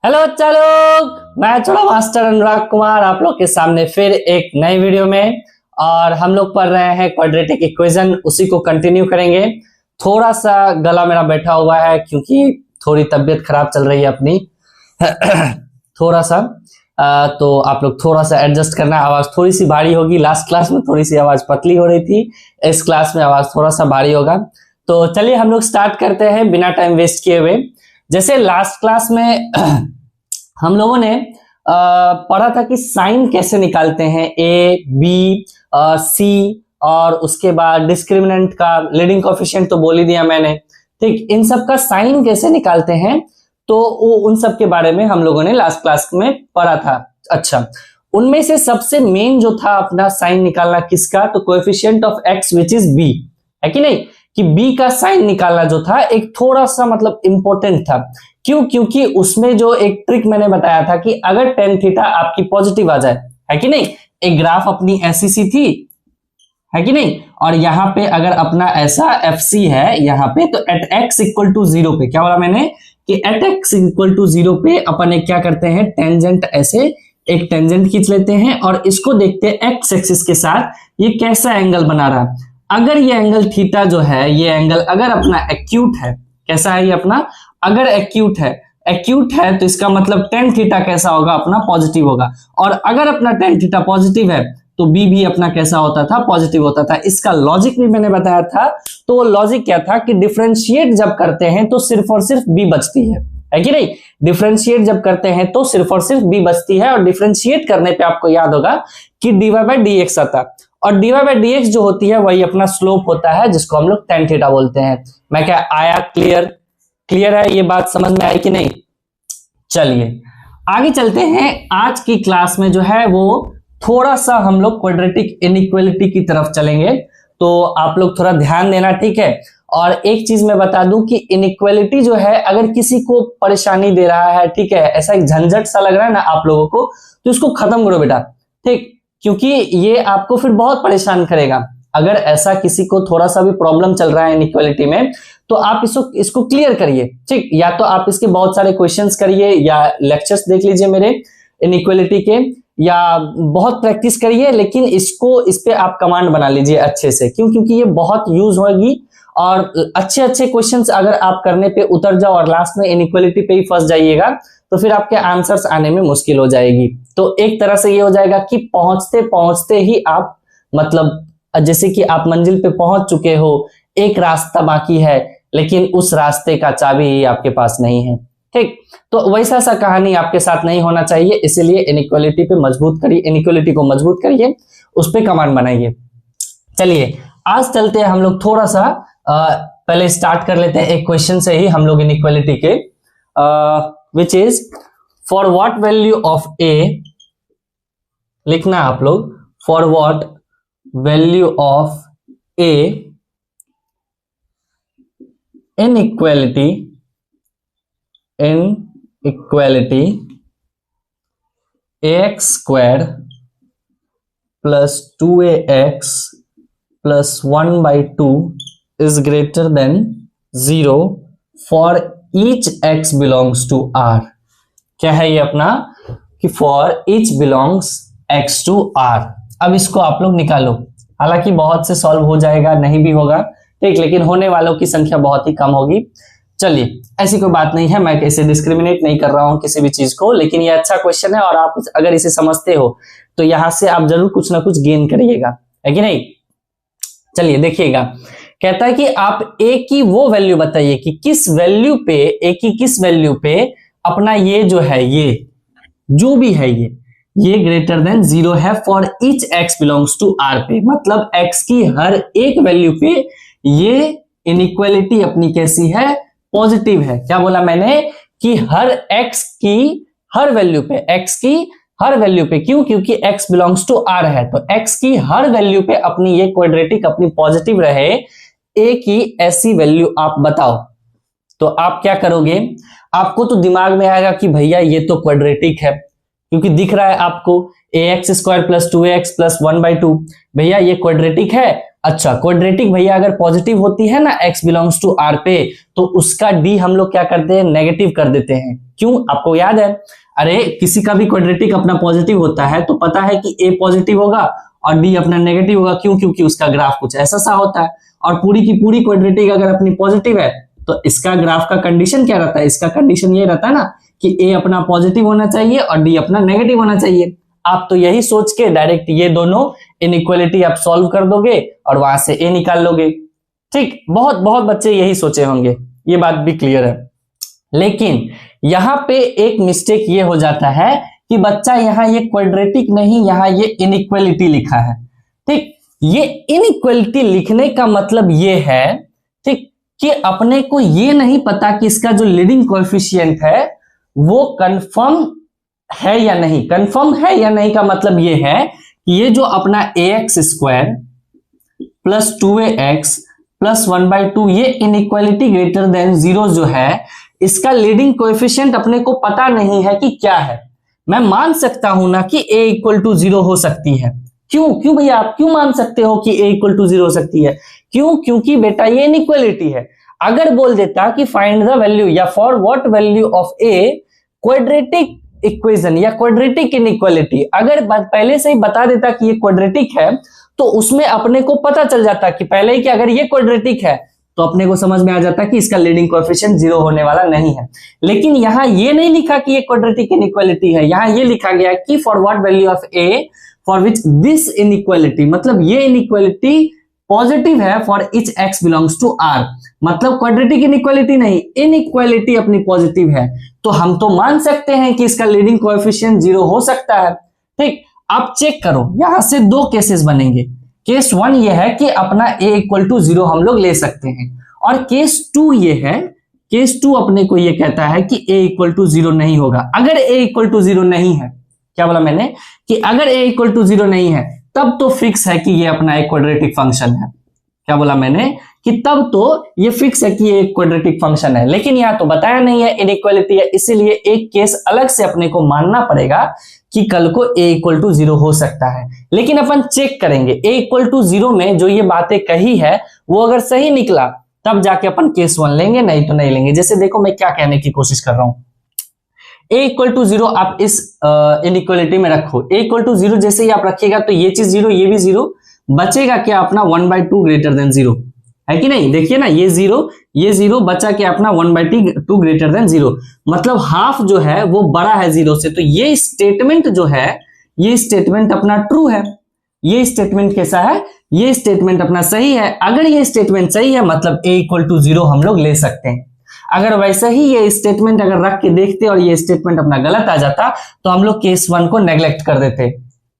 Hello बच्चा लोग, मैं छोटा मास्टर अनुराग कुमार आप लोग के सामने फिर एक नए वीडियो में। और हम लोग पढ़ रहे हैं क्वाड्रेटिक इक्वेशन, उसी को कंटिन्यू करेंगे। थोड़ा सा गला मेरा बैठा हुआ है क्योंकि थोड़ी तबीयत खराब चल रही है अपनी थोड़ा सा तो आप लोग थोड़ा सा एडजस्ट करना। आवाज थोड़ी सी भारी होगी, लास्ट क्लास में थोड़ी सी आवाज पतली हो रही थी, इस क्लास में आवाज थोड़ा सा भारी होगा। तो चलिए हम लोग स्टार्ट करते हैं बिना टाइम वेस्ट किए हुए। जैसे लास्ट क्लास में हम लोगों ने पढ़ा था कि साइन कैसे निकालते हैं, ए बी सी, और उसके बाद डिस्क्रिमिनेंट का लीडिंग कोएफिशिएंट तो बोल ही दिया मैंने। ठीक, इन सब का साइन कैसे निकालते हैं तो वो उन सब के बारे में हम लोगों ने लास्ट क्लास में पढ़ा था। अच्छा, उनमें से सबसे मेन जो था अपना साइन निकालना किसका, तो coefficient of x which is b, है कि नहीं, कि बी का साइन निकालना जो था एक थोड़ा सा मतलब इंपॉर्टेंट था। क्यों? क्योंकि उसमें जो एक ट्रिक मैंने बताया था कि अगर टेन थीटा आपकी पॉजिटिव आ जाए, है कि नहीं, एक ग्राफ अपनी ऐसी सी थी, है कि नहीं, और यहाँ पे अगर अपना ऐसा एफ सी है यहाँ पे, तो at x equal to zero पे, क्या बोला मैंने कि at x equal to zero पे अपन एक क्या करते हैं, टेंजेंट, ऐसे एक टेंजेंट खींच लेते हैं और इसको देखते हैं एक्स एक्सिस के साथ ये कैसा एंगल बना रहा है। अगर ये एंगल थीटा जो है, ये एंगल अगर अपना एक्यूट है, कैसा है ये अपना, अगर एक्यूट है तो इसका मतलब टेन थीटा कैसा होगा, अपना पॉजिटिव होगा। और अगर अपना टेन थीटा पॉजिटिव है तो बी भी अपना कैसा होता था, पॉजिटिव होता था। इसका लॉजिक भी मैंने बताया था। तो वो लॉजिक क्या था कि डिफरेंशिएट जब करते हैं तो सिर्फ और सिर्फ बी बचती है कि नहीं, डिफरेंशिएट जब करते हैं तो सिर्फ और सिर्फ बी बचती है। और डिफरेंशिएट करने पे आपको याद होगा कि dy बाय डी एक्स आता, और dy बाय डी एक्स जो होती है वही अपना स्लोप होता है, जिसको हम लोग टेन थीटा बोलते हैं। मैं क्या आया, क्लियर है, ये बात समझ में आई कि नहीं। चलिए आगे चलते हैं। आज की क्लास में जो है वो थोड़ा सा हम लोग क्वाड्रेटिक इनइक्वालिटी की तरफ चलेंगे, तो आप लोग थोड़ा ध्यान देना, ठीक है। और एक चीज मैं बता दूं कि इनइक्वालिटी जो है अगर किसी को परेशानी दे रहा है, ठीक है, ऐसा एक झंझट सा लग रहा है ना आप लोगों को, तो इसको खत्म करो बेटा, ठीक, क्योंकि ये आपको फिर बहुत परेशान करेगा। अगर ऐसा किसी को थोड़ा सा भी प्रॉब्लम चल रहा है इनइक्वालिटी में, तो आप इसको क्लियर करिए, ठीक। या तो आप इसके बहुत सारे क्वेश्चंस करिए, या लेक्चर्स देख लीजिए मेरे इनइक्वालिटी के, या बहुत प्रैक्टिस करिए, लेकिन इस पे आप कमांड बना लीजिए अच्छे से। क्यों? क्योंकि ये बहुत यूज होगी, और अच्छे क्वेश्चंस अगर आप करने पे उतर जाओ और लास्ट में इनइक्वालिटी पे ही फंस जाइएगा तो फिर आपके आंसर्स आने में मुश्किल हो जाएगी। तो एक तरह से ये हो जाएगा कि पहुंचते पहुंचते ही आप, मतलब जैसे कि आप मंजिल पे पहुंच चुके हो, एक रास्ता बाकी है, लेकिन उस रास्ते का चाबी आपके पास नहीं है, ठीक। तो वैसा सा कहानी आपके साथ नहीं होना चाहिए, इसीलिए इनइक्वालिटी पे मजबूत करिए, इनइक्वालिटी को मजबूत करिए, उस पे कमांड बनाइए। चलिए आज चलते हैं हम लोग थोड़ा सा पहले स्टार्ट कर लेते हैं एक क्वेश्चन से ही हम लोग इनइक्वालिटी के, which is for what value of a, लिखना आप लोग, for what value of a inequality ax square plus 2ax plus 1/2 is greater than 0 for each x belongs to R। क्या है ये अपना कि for each belongs x to R। अब इसको आप लोग निकालो, हालांकि बहुत से सॉल्व हो जाएगा, नहीं भी होगा, ठीक, लेकिन होने वालों की संख्या बहुत ही कम होगी। चलिए ऐसी कोई बात नहीं है, मैं इसे डिस्क्रिमिनेट नहीं कर रहा हूं किसी भी चीज को, लेकिन ये अच्छा क्वेश्चन है और आप अगर इसे समझते हो तो यहां से आप जरूर कुछ ना कुछ गेन करिएगा, है कि नहीं। चलिए देखिएगा, कहता है कि आप ए की वो वैल्यू बताइए कि किस वैल्यू पे, ए की किस वैल्यू पे अपना ये जो है, ये जो भी है ये ग्रेटर देन 0 है for each x belongs to R पे, मतलब एक्स की हर एक वैल्यू पे ये इनइक्वालिटी अपनी कैसी है, पॉजिटिव है। क्या बोला मैंने कि हर एक्स की हर वैल्यू पे, एक्स की हर वैल्यू पे, क्यों? क्योंकि एक्स बिलोंग्स टू आर है, तो एक्स की हर वैल्यू पे अपनी ये क्वाड्रेटिक अपनी पॉजिटिव रहे, ए की ऐसी वैल्यू आप बताओ। तो आप क्या करोगे, आपको तो दिमाग में आएगा कि भैया ये तो क्वाड्रेटिक है, क्योंकि दिख रहा है आपको ax square plus 2ax plus 1/2। भैया ये क्वाड्रेटिक है। अच्छा, क्वाड्रेटिक भैया अगर पॉजिटिव होती है ना x बिलोंग्स टू r पे, तो उसका d हम लोग क्या करते हैं, नेगेटिव कर देते हैं। क्यों, आपको याद है? अरे किसी का भी क्वाड्रेटिक अपना पॉजिटिव होता है तो पता है कि a पॉजिटिव होगा और d अपना नेगेटिव होगा। क्यों? क्योंकि उसका ग्राफ कुछ ऐसा सा होता है। और पूरी की पूरी क्वाड्रेटिक अगर अपनी पॉजिटिव है तो इसका ग्राफ का कंडीशन क्या रहता है? इसका कंडीशन ये रहता है ना कि a अपना पॉजिटिव होना चाहिए और d अपना नेगेटिव होना चाहिए। आप तो यही सोच के डायरेक्ट ये दोनों इनइक्वालिटी आप सॉल्व कर दोगे और वहां से a निकाल लोगे। ठीक, बहुत बहुत बच्चे यही सोचे होंगे, ये बात भी क्लियर है। लेकिन यहां पे एक मिस्टेक ये हो जाता है कि बच्चा यहां ये क्वाड्रेटिक नहीं, यहां ये इनइक्वालिटी लिखा है। ठीक, ये इनइक्वालिटी लिखने का मतलब ये है, ठीक, कि अपने को ये नहीं पता कि इसका जो लीडिंग कोएफिशिएंट है वो कंफर्म है या नहीं। कंफर्म है या नहीं का मतलब ये है कि ये जो अपना ax square plus 2ax plus 1/2 ये इनइक्वालिटी ग्रेटर देन 0 जो है, इसका लीडिंग कोएफिशिएंट अपने को पता नहीं है कि क्या है। मैं मान सकता हूं ना कि a इक्वल टू 0 हो सकती है। क्यों भैया, आप क्यों मान सकते हो कि a इक्वल टू 0 हो सकती है? क्यों? क्योंकि बेटा ये इनइक्वालिटी है। अगर बोल देता कि फाइंड द वैल्यू या for what value of a quadratic equation या क्वाड्रेटिक इनइक्वालिटी, अगर पहले से ही बता देता कि ये क्वाड्रेटिक है तो उसमें अपने को पता चल जाता कि पहले ही कि अगर ये क्वाड्रेटिक है तो अपने को समझ में आ जाता कि इसका लीडिंग कोएफिशिएंट 0 होने वाला नहीं है। लेकिन यहां ये नहीं लिखा कि ये क्वाड्रेटिक इनइक्वालिटी है, यहां ये लिखा गया कि for what value of a for which this inequality, मतलब ये इनइक्वालिटी पॉजिटिव है for each x belongs to r। मतलब क्वाड्रेटिक इनइक्वालिटी नहीं, इनइक्वालिटी अपनी पॉजिटिव है, तो हम तो मान सकते हैं कि इसका लीडिंग कोएफिशिएंट 0 हो सकता है। ठीक, आप चेक करो, यहां से दो केसेस बनेंगे। केस 1 ये है कि अपना a इक्वल टू 0 हम लोग ले सकते हैं, और केस 2 ये है, केस 2 अपने को ये कहता है कि a इक्वल टू 0 नहीं होगा। अगर a इक्वल टू 0 नहीं है, क्या बोला मैंने कि अगर a इक्वल टू 0 नहीं है तब तो फिक्स है कि ये अपना एक क्वाड्रेटिक फंक्शन है। क्या बोला मैंने कि तब तो ये फिक्स है कि ये एक क्वाड्रेटिक फंक्शन है। लेकिन यहां तो बताया नहीं है, इनइक्वालिटी है, इसीलिए एक केस अलग से अपने को मानना पड़ेगा कि कल को a इक्वल टू 0 हो सकता है। लेकिन अपन चेक करेंगे a इक्वल टू 0 में जो ये बातें कही है वो अगर सही निकला तब जाके अपन केस 1 लेंगे, नहीं तो नहीं लेंगे। जैसे देखो मैं क्या कहने की कोशिश कर रहा हूं, a इक्वल टू 0 आप इस इनइक्वालिटी में रखो। a इक्वल टू 0 जैसे ही आप रखिएगा तो ये चीज 0, ये भी 0, बचेगा क्या अपना 1/2 ग्रेटर देन 0, है कि नहीं? देखिए ना, ये 0 बचा क्या अपना 1/2 ग्रेटर देन 0, मतलब हाफ जो है वो बड़ा है 0 से। तो ये स्टेटमेंट जो है, ये स्टेटमेंट अपना ट्रू है। ये स्टेटमेंट कैसा है? ये स्टेटमेंट अपना सही है। अगर ये स्टेटमेंट सही है मतलब a इक्वल टू 0 हम लोग ले सकते हैं। अगर वैसे ही ये स्टेटमेंट अगर रख के देखते और ये स्टेटमेंट अपना गलत आ जाता तो हम लोग केस 1 को नेग्लेक्ट कर देते।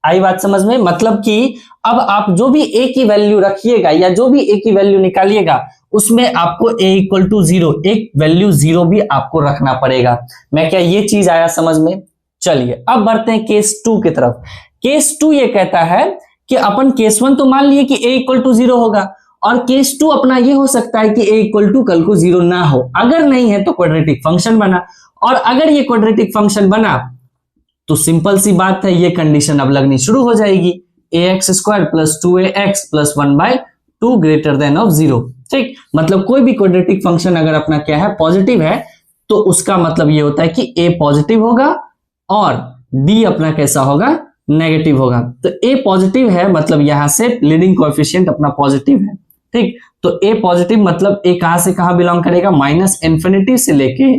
आई बात समझ में? मतलब कि अब आप जो भी a की वैल्यू रखिएगा या जो भी a की वैल्यू निकालिएगा उसमें आपको a इक्वल टू 0 एक वैल्यू 0 भी आपको रखना पड़ेगा। मैं क्या ये चीज आया समझ में? चलिए अब बढ़ते हैं केस 2 की तरफ। केस 2 ये कहता है कि अपन केस 1 तो मान लिए कि a इक्वल टू 0 होगा, और केस 2 अपना ये हो सकता है कि a इक्वल टू कल को 0 ना हो। अगर नहीं है तो क्वाड्रेटिक फंक्शन बना, और अगर ये क्वाड्रेटिक फंक्शन बना तो सिंपल सी बात है, ये कंडीशन अब लगनी शुरू हो जाएगी, ax square plus 2ax plus 1/2 greater than of 0। ठीक, मतलब कोई भी क्वाड्रेटिक फंक्शन अगर अपना क्या है, पॉजिटिव है, तो उसका मतलब ये होता है कि a पॉजिटिव होगा और d अपना कैसा होगा, नेगेटिव होगा। तो a पॉजिटिव है मतलब यहां से लीडिंग कोएफिशिएंट अपना पॉजिटिव है। ठीक, तो a पॉजिटिव मतलब a कहां से कहां बिलोंग करेगा, -∞ से लेके,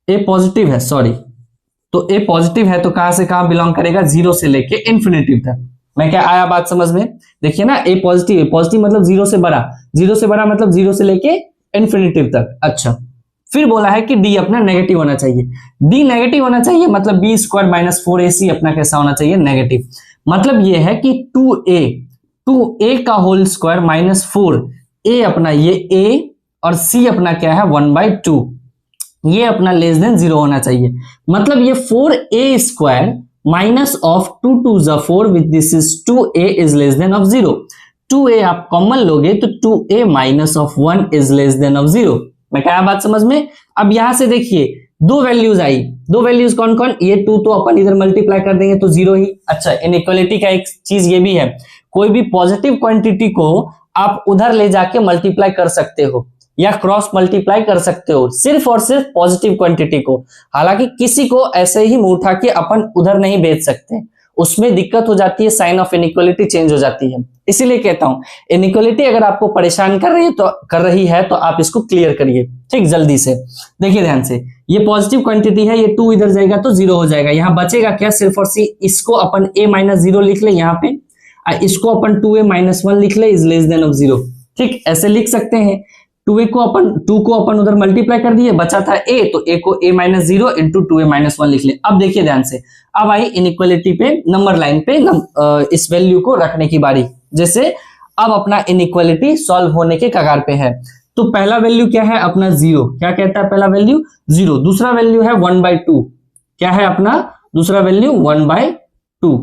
a पॉजिटिव है, सॉरी, तो a पॉजिटिव है तो कहां से कहां बिलोंग करेगा, 0 से लेके इन्फिनिटी तक। मैं क्या आया बात समझ में? देखिए ना, a पॉजिटिव है, पॉजिटिव मतलब 0 से बड़ा, 0 से बड़ा मतलब 0 से लेके इन्फिनिटी तक। अच्छा, फिर बोला है कि d अपना नेगेटिव होना चाहिए। d नेगेटिव होना चाहिए मतलब b स्क्वायर माइनस 4ac अपना कैसा होना चाहिए, नेगेटिव। मतलब ये है कि 2a का होल स्क्वायर माइनस 4a अपना ये a और c अपना क्या है 1/2, ये अपना लेस देन 0 होना चाहिए। मतलब ये 4a स्क्वायर माइनस ऑफ 2 2 जा 4 which this is 2a is less than of 0। 2a आप कॉमन लोगे तो 2a minus of 1 is less than of 0। मैं क्या बात समझ में? अब यहां से देखिए दो वैल्यूज आई, दो वैल्यूज कौन कौन, ये 2 तो अपन इधर मल्टीप्लाई कर देंगे तो 0 ही। अच्छा, इनइक्वालिटी का एक चीज ये भी है, कोई भी पॉजिटिव क्वांटिटी को आप उधर ले जाके मल्टीप्लाई कर सकते हो या क्रॉस मल्टीप्लाई कर सकते हो, सिर्फ और सिर्फ पॉजिटिव क्वांटिटी को। हालांकि किसी को ऐसे ही मुंह उठा के अपन उधर नहीं भेज सकते, उसमें दिक्कत हो जाती है, साइन ऑफ इनइक्वालिटी चेंज हो जाती है। इसीलिए कहता हूं इनइक्वालिटी अगर आपको परेशान कर रही है तो आप इसको क्लियर करिए, ठीक, जल्दी से। देखिए ध्यान से, ये पॉजिटिव क्वांटिटी है, ये 2 इधर जाएगा तो 0 हो जाएगा। यहां बचेगा क्या, सिर्फ और सिर्फ इसको अपन a-0 लिख ले यहाँ पे, इसको अपन 2a-1 लिख ले, इज लेस देन ऑफ 0, ठीक, ऐसे लिख सकते हैं। 2 को अपन उधर मल्टीप्लाई कर दिए, बचा था a, तो a को a-0 इंटू 2a-1 लिख ले। अब देखिए ध्यान से, अब आई इनइक्वालिटी पे नंबर लाइन पे इस वैल्यू को रखने की बारी। जैसे अब अपना इनइक्वालिटी सॉल्व होने के कगार पे है, तो पहला वैल्यू क्या है अपना 0, क्या कहता है पहला वैल्यू 0, दूसरा वैल्यू है 1/2, क्या है अपना दूसरा वैल्यू 1/2।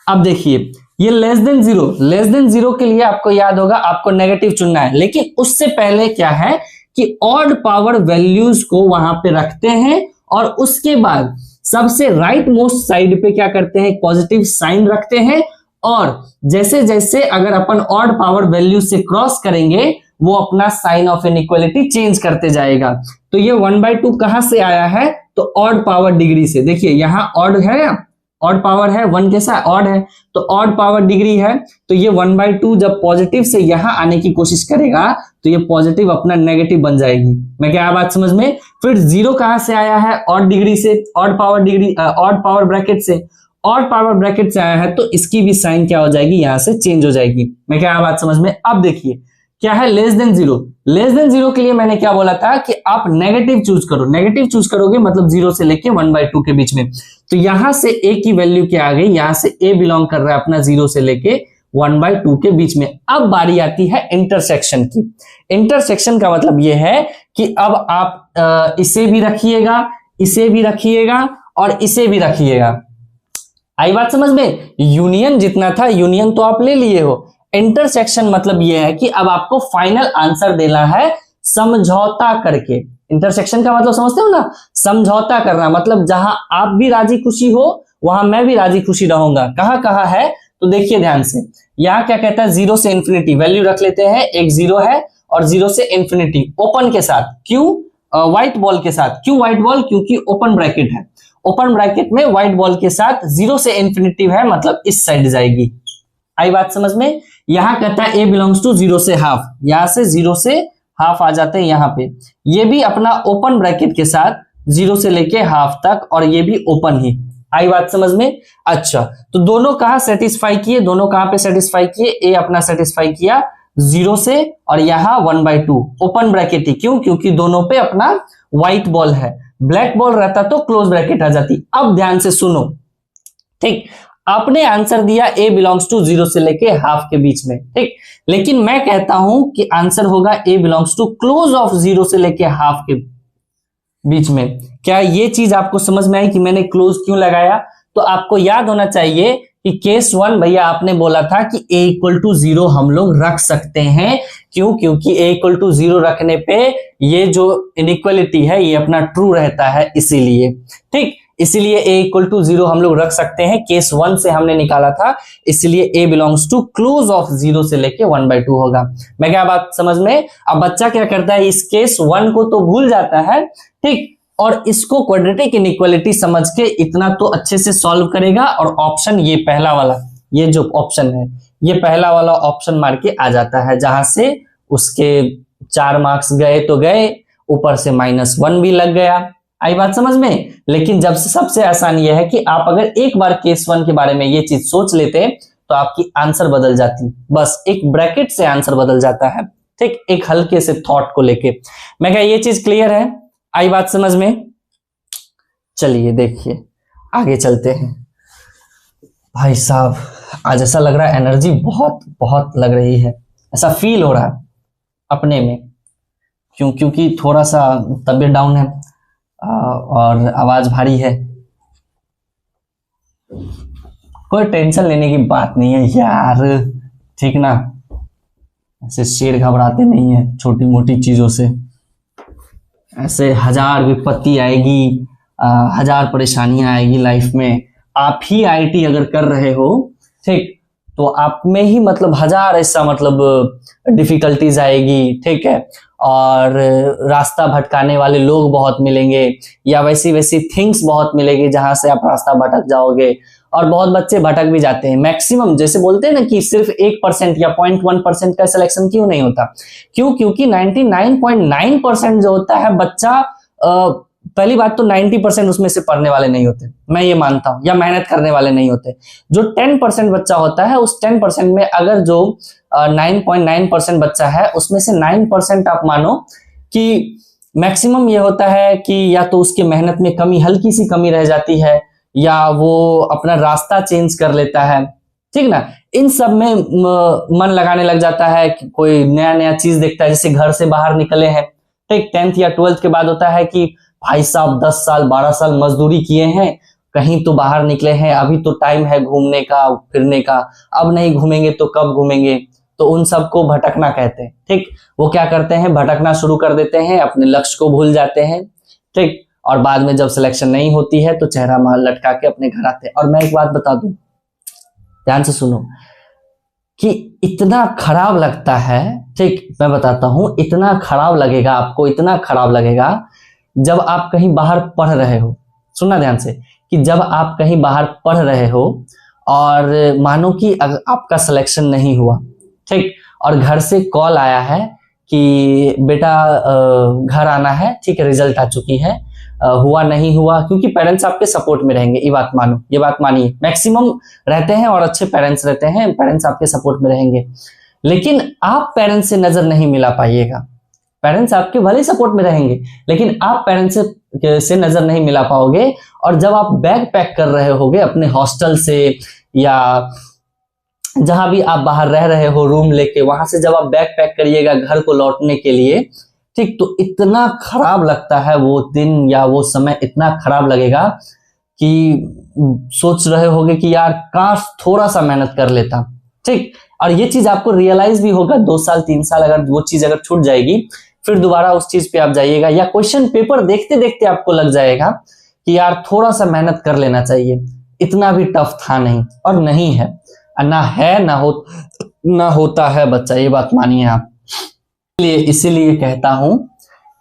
अब देखिए ये लेस देन 0 के लिए आपको याद होगा आपको नेगेटिव चुनना है, लेकिन उससे पहले क्या है कि ऑड पावर वैल्यूज को वहां पे रखते हैं और उसके बाद सबसे राइट मोस्ट साइड पे क्या करते हैं, पॉजिटिव साइन रखते हैं, और जैसे जैसे अगर अपन ऑड पावर वैल्यू से क्रॉस करेंगे वो अपना साइन ऑफ इनइक्वालिटी चेंज करते जाएगा। तो ये 1/2 कहां से आया है, तो ऑड पावर डिग्री से। देखिए यहां ऑड है, ऑड पावर है, 1 कैसा ऑड है, तो ऑड पावर डिग्री है, तो ये 1/2 जब पॉजिटिव से यहां आने की कोशिश करेगा तो ये पॉजिटिव अपना नेगेटिव बन जाएगी। मैं क्या बात समझ में। फिर 0 कहां से आया है, ऑड डिग्री से, odd power degree, odd power bracket से, ऑड पावर ब्रैकेट से आया है तो इसकी भी साइन क्या हो जाएगी, यहां से चेंज हो जाएगी। मैं क्या बात समझ में। अब देखिए क्या है लेस देन 0, लेस देन 0 के लिए मैंने क्या बोला था कि आप नेगेटिव चूज करो, नेगेटिव चूज करोगे मतलब 0 से लेके 1/2 के बीच में। तो यहां से a की वैल्यू क्या आ गई, यहां से a बिलोंग कर रहा है अपना 0 से लेके 1/2 के बीच में। अब बारी आती है इंटरसेक्शन की। इंटरसेक्शन का मतलब यह है कि अब आप इसे भी रखिएगा, इसे भी रखिएगा और इसे भी रखिएगा। आई बात समझ में। यूनियन जितना था यूनियन तो आप ले लिए हो, इंटरसेक्शन मतलब यह है कि अब आपको फाइनल आंसर देना है समझौता करके। इंटरसेक्शन का मतलब समझते हो ना, समझौता करना, मतलब जहां आप भी राजी खुशी हो वहां मैं भी राजी खुशी रहूंगा। कहां कहां है तो देखिए ध्यान से, यहां क्या कहता है 0 से इंफिनिटी, वैल्यू रख लेते हैं, एक 0 है और 0 से इंफिनिटी ओपन के साथ, क्यों व्हाइट बॉल के साथ, क्यों व्हाइट बॉल, क्योंकि ओपन ब्रैकेट है, ओपन ब्रैकेट में व्हाइट बॉल के साथ 0 से इंफिनिटी है, मतलब इस साइड जाएगी। आई बात समझ में। यहां कहता है a बिलोंग्स टू 0 से हाफ, यहां से 0 से हाफ आ जाते हैं यहाँ पे, ये भी अपना ओपन ब्रैकेट के साथ 0 से लेके हाफ तक, और ये भी ओपन ही। आई बात समझ में। अच्छा तो दोनों कहां सेटिस्फाई किए, दोनों कहां पे सेटिस्फाई किए, a अपना सेटिस्फाई किया 0 से और यहां 1/2 ओपन ब्रैकेट ही, क्यों, क्योंकि दोनों पे अपना व्हाइट बॉल है, ब्लैक बॉल रहता तो क्लोज ब्रैकेट आ जाती। अब ध्यान से सुनो, ठीक, आपने आंसर दिया a बिलोंग्स टू 0 से लेके हाफ के बीच में, ठीक, लेकिन मैं कहता हूं कि आंसर होगा a belongs to close of 0 से लेके हाफ के बीच में। क्या ये चीज आपको समझ में आई कि मैंने क्लोज क्यों लगाया। तो आपको याद होना चाहिए कि केस 1 भैया आपने बोला था कि a इक्वल टू 0 हम लोग रख सकते हैं, क्यों, क्योंकि a इक्वल टू 0 रखने पे ये जो इनइक्वालिटी है ये अपना ट्रू रहता है, इसीलिए, ठीक, इसीलिए a इक्वल टू 0 हम लोग रख सकते हैं। केस 1 से हमने निकाला था, इसलिए a belongs to close of 0 से लेके 1/2 होगा। मैं क्या बात समझ में। अब बच्चा क्या करता है, इस केस 1 को तो भूल जाता है, ठीक, और इसको क्वाड्रेटिक इनइक्वालिटी समझ के इतना तो अच्छे से सॉल्व करेगा, और ऑप्शन ये पहला वाला, ये जो ऑप्शन है ये पहला वाला ऑप्शन मार के आ जाता है, जहां से उसके 4 मार्क्स गए तो गए, ऊपर से -1 भी लग गया। आई बात समझ में। लेकिन जब सबसे आसान यह है कि आप अगर एक बार केस 1 के बारे में ये चीज सोच लेते तो आपकी आंसर बदल जाती, बस एक ब्रैकेट से आंसर बदल जाता है, ठीक, एक हल्के से थॉट को लेके। मैं क्या ये चीज क्लियर है, आई बात समझ में। चलिए देखिए आगे चलते हैं। भाई साहब आज ऐसा लग रहा है एनर्जी बहुत बहुत लग रही है, ऐसा फील हो रहा है अपने में, क्योंकि थोड़ा सा तबीयत डाउन है और आवाज भारी है। कोई टेंशन लेने की बात नहीं है यार, ठीक ना, ऐसे शेर घबराते नहीं है छोटी मोटी चीजों से, ऐसे हजार विपत्ति आएगी, हजार परेशानियां आएगी लाइफ में। आप ही आईआईटी अगर कर रहे हो, ठीक, तो आप में ही मतलब हजार ऐसा मतलब डिफिकल्टीज आएगी, ठीक है, और रास्ता भटकाने वाले लोग बहुत मिलेंगे, या वैसी वैसी थिंग्स बहुत मिलेगी जहां से आप रास्ता भटक जाओगे। और बहुत बच्चे भटक भी जाते हैं। मैक्सिमम जैसे बोलते हैं ना कि सिर्फ 1% या 0.1% का सिलेक्शन क्यों नहीं होता, क्योंकि 99.9% जो होता है बच्चा, पहली बात तो 90% उसमें से पढ़ने वाले नहीं होते, मैं ये मानता हूं, या मेहनत करने वाले नहीं होते। जो 10% बच्चा होता है, उस 10% में अगर जो 9.9% बच्चा है, उसमें से 9% आप मानो कि मैक्सिमम ये होता है कि या तो उसकी मेहनत में कमी, हल्की सी कमी रह जाती है, या वो अपना रास्ता चेंज कर लेता है, ठीक ना। इन सब में मन लगाने लग जाता है कि कोई नया नया चीज देखता है। जैसे घर से बाहर निकले हैं, ठीक, 10th या 12th के बाद होता है कि भाई साहब 10 साल 12 साल मजदूरी किए हैं, कहीं तो बाहर निकले हैं, अभी तो टाइम है घूमने का फिरने का, अब नहीं घूमेंगे तो कब घूमेंगे। तो उन सबको भटकना कहते हैं, ठीक। वो क्या करते हैं, भटकना शुरू कर देते हैं, अपने लक्ष्य को भूल जाते हैं, ठीक। और बाद में जब सिलेक्शन नहीं होती है तो चेहरा मार लटका के अपने घर आते हैं। और मैं एक बात बता दूं, ध्यान से सुनो, कि इतना खराब लगता है, ठीक, मैं बताता हूं, इतना खराब लगेगा आपको, इतना खराब लगेगा जब आप कहीं बाहर पढ़ रहे हो। सुनना ध्यान से, कि जब आप कहीं बाहर पढ़ रहे हो और मानो कि आपका सिलेक्शन नहीं हुआ, ठीक, और घर से कॉल आया है कि बेटा घर आना है, ठीक है, रिजल्ट आ चुकी है, हुआ नहीं हुआ, क्योंकि पेरेंट्स आपके सपोर्ट में रहेंगे, ये बात मानो, ये बात मानिए, मैक्सिमम रहते हैं और अच्छे पेरेंट्स रहते हैं, पेरेंट्स आपके सपोर्ट में रहेंगे। लेकिन आप पेरेंट्स से नजर नहीं मिला पाइएगा। पेरेंट्स आपके भले सपोर्ट में रहेंगे, लेकिन आप पेरेंट्स से नजर नहीं मिला पाओगे। और जब आप बैग पैक कर रहे होगे अपने हॉस्टल से, या जहां भी आप बाहर रह रहे हो रूम लेके, वहां से जब आप बैग पैक करिएगा घर को लौटने के लिए, ठीक, तो इतना खराब लगता है वो दिन या वो समय, इतना खराब लगेगा कि सोच रहे होगे कि यार काश थोड़ा सा मेहनत कर लेता, ठीक। और ये चीज आपको रियलाइज भी होगा 2 साल 3 साल अगर वो चीज अगर छूट जाएगी, फिर दोबारा उस चीज पे आप जाइएगा, या क्वेश्चन पेपर देखते देखते आपको लग जाएगा कि यार थोड़ा सा मेहनत कर लेना चाहिए, इतना भी टफ था नहीं। और नहीं है, ना है, ना होता है बच्चा, ये बात मानिए आप। इसीलिए कहता हूं